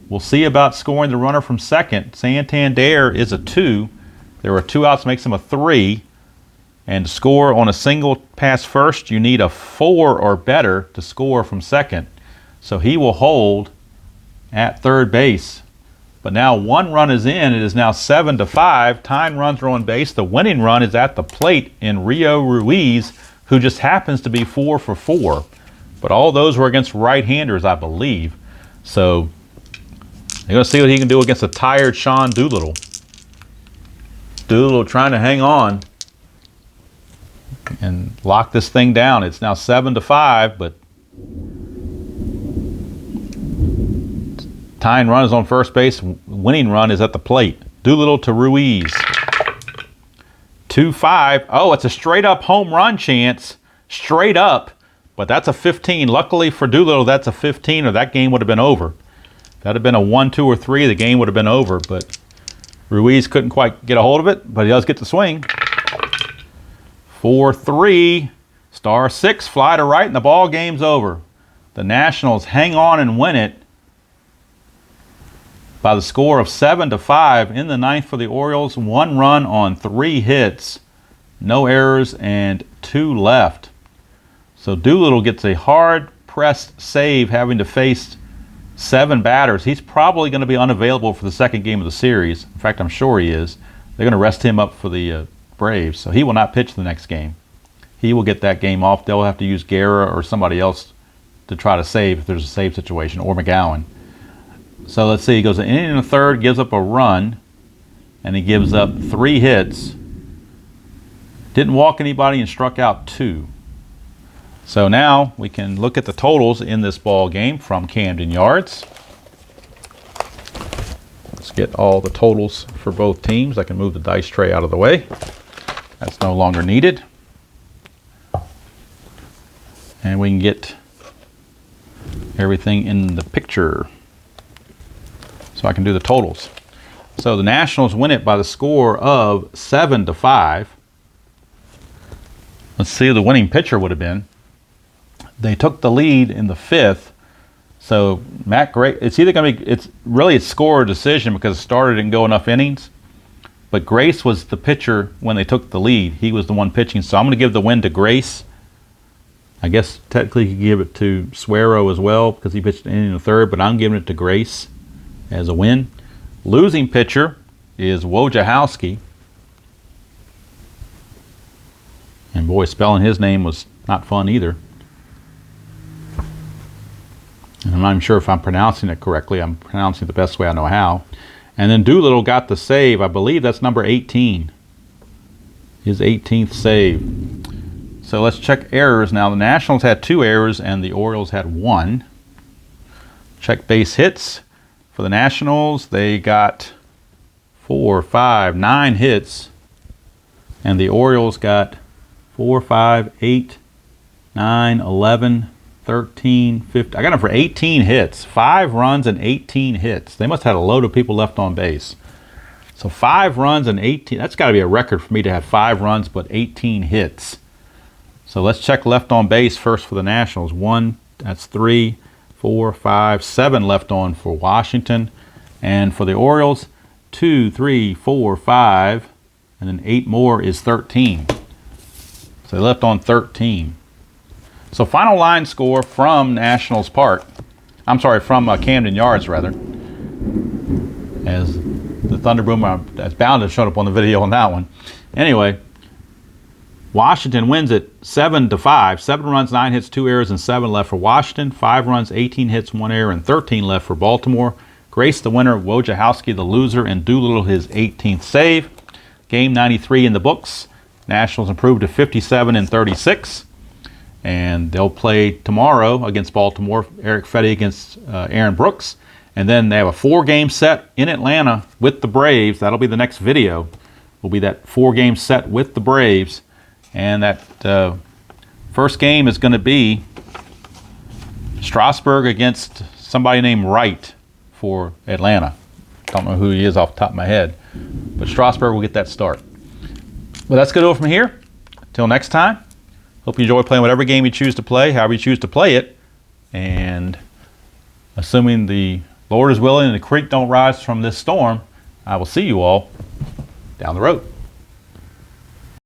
We'll see about scoring the runner from second. Santander is a 2. There are 2 outs, makes him a 3. And to score on a single pass first, you need a 4 or better to score from second. So he will hold at third base. But now 1 run is in. It is now 7-5. Tying runs are on base. The winning run is at the plate in Rio Ruiz, who just happens to be 4 for 4. But all those were against right-handers, I believe. So they're going to see what he can do against a tired Sean Doolittle. Doolittle trying to hang on and lock this thing down. It's now 7-5, but tying run is on first base. Winning run is at the plate. Doolittle to Ruiz. 2-5. Oh, it's a straight-up home run chance. Straight up. But that's a 15. Luckily for Doolittle, that's a 15, or that game would have been over. If that had been a 1, 2, or 3, the game would have been over. But Ruiz couldn't quite get a hold of it, but he does get the swing. 4-3. Star 6, fly to right, and the ball game's over. The Nationals hang on and win it by the score of 7-5 in the ninth for the Orioles. 1 run on 3 hits, no errors, and 2 left. So Doolittle gets a hard-pressed save, having to face 7 batters. He's probably going to be unavailable for the second game of the series. In fact, I'm sure he is. They're going to rest him up for the Braves, so he will not pitch the next game. He will get that game off. They'll have to use Guerra or somebody else to try to save if there's a save situation, or McGowan. So let's see, he goes an inning and a third, gives up a run, and he gives up 3 hits. Didn't walk anybody and struck out 2. So now we can look at the totals in this ball game from Camden Yards. Let's get all the totals for both teams. I can move the dice tray out of the way. That's no longer needed. And we can get everything in the picture. So I can do the totals. So the Nationals win it by the score of 7-5. Let's see who the winning pitcher would have been. They took the lead in the 5th. So Matt Gray, it's either going to be, it's really a score or decision because the starter didn't go enough innings. but Grace was the pitcher when they took the lead. He was the one pitching, so I'm going to give the win to Grace. I guess technically you could give it to Suero as well because he pitched in the third, but I'm giving it to Grace as a win. Losing pitcher is Wojciechowski. And boy, spelling his name was not fun either. And I'm not even sure if I'm pronouncing it correctly. I'm pronouncing it the best way I know how. And then Doolittle got the save. I believe that's number 18. His 18th save. So let's check errors now. The Nationals had 2 errors and the Orioles had 1. Check base hits. For the Nationals, they got 4, 5, 9 hits. And the Orioles got 4, 5, 8, 9, 11, 13, 15. I got them for 18 hits. 5 runs and 18 hits. They must have had a load of people left on base. So 5 runs and 18. That's got to be a record for me to have 5 runs but 18 hits. So let's check left on base first for the Nationals. 1, that's 3, 4, 5, 7 left on for Washington. And for the Orioles, 2, 3, 4, 5, and then 8 more is 13. So they left on 13. So final line score from Nationals Park. I'm sorry, from Camden Yards rather. As the Thunderboom, that's bound to show up on the video on that one. Anyway, Washington wins it 7-5. 7 runs, 9 hits, 2 errors, and 7 left for Washington. 5 runs, 18 hits, 1 error, and 13 left for Baltimore. Grace the winner, Wojciechowski the loser, and Doolittle his 18th save. Game 93 in the books. Nationals improved to 57-36. And they'll play tomorrow against Baltimore. Eric Fetty against Aaron Brooks. And then they have a 4-game set in Atlanta with the Braves. That'll be the next video. Will be that 4-game set with the Braves. And that first game is going to be Strasburg against somebody named Wright for Atlanta. Don't know who he is off the top of my head. But Strasburg will get that start. But that's going to go from here. Until next time. Hope you enjoy playing whatever game you choose to play, however you choose to play it. And assuming the Lord is willing and the creek don't rise from this storm, I will see you all down the road.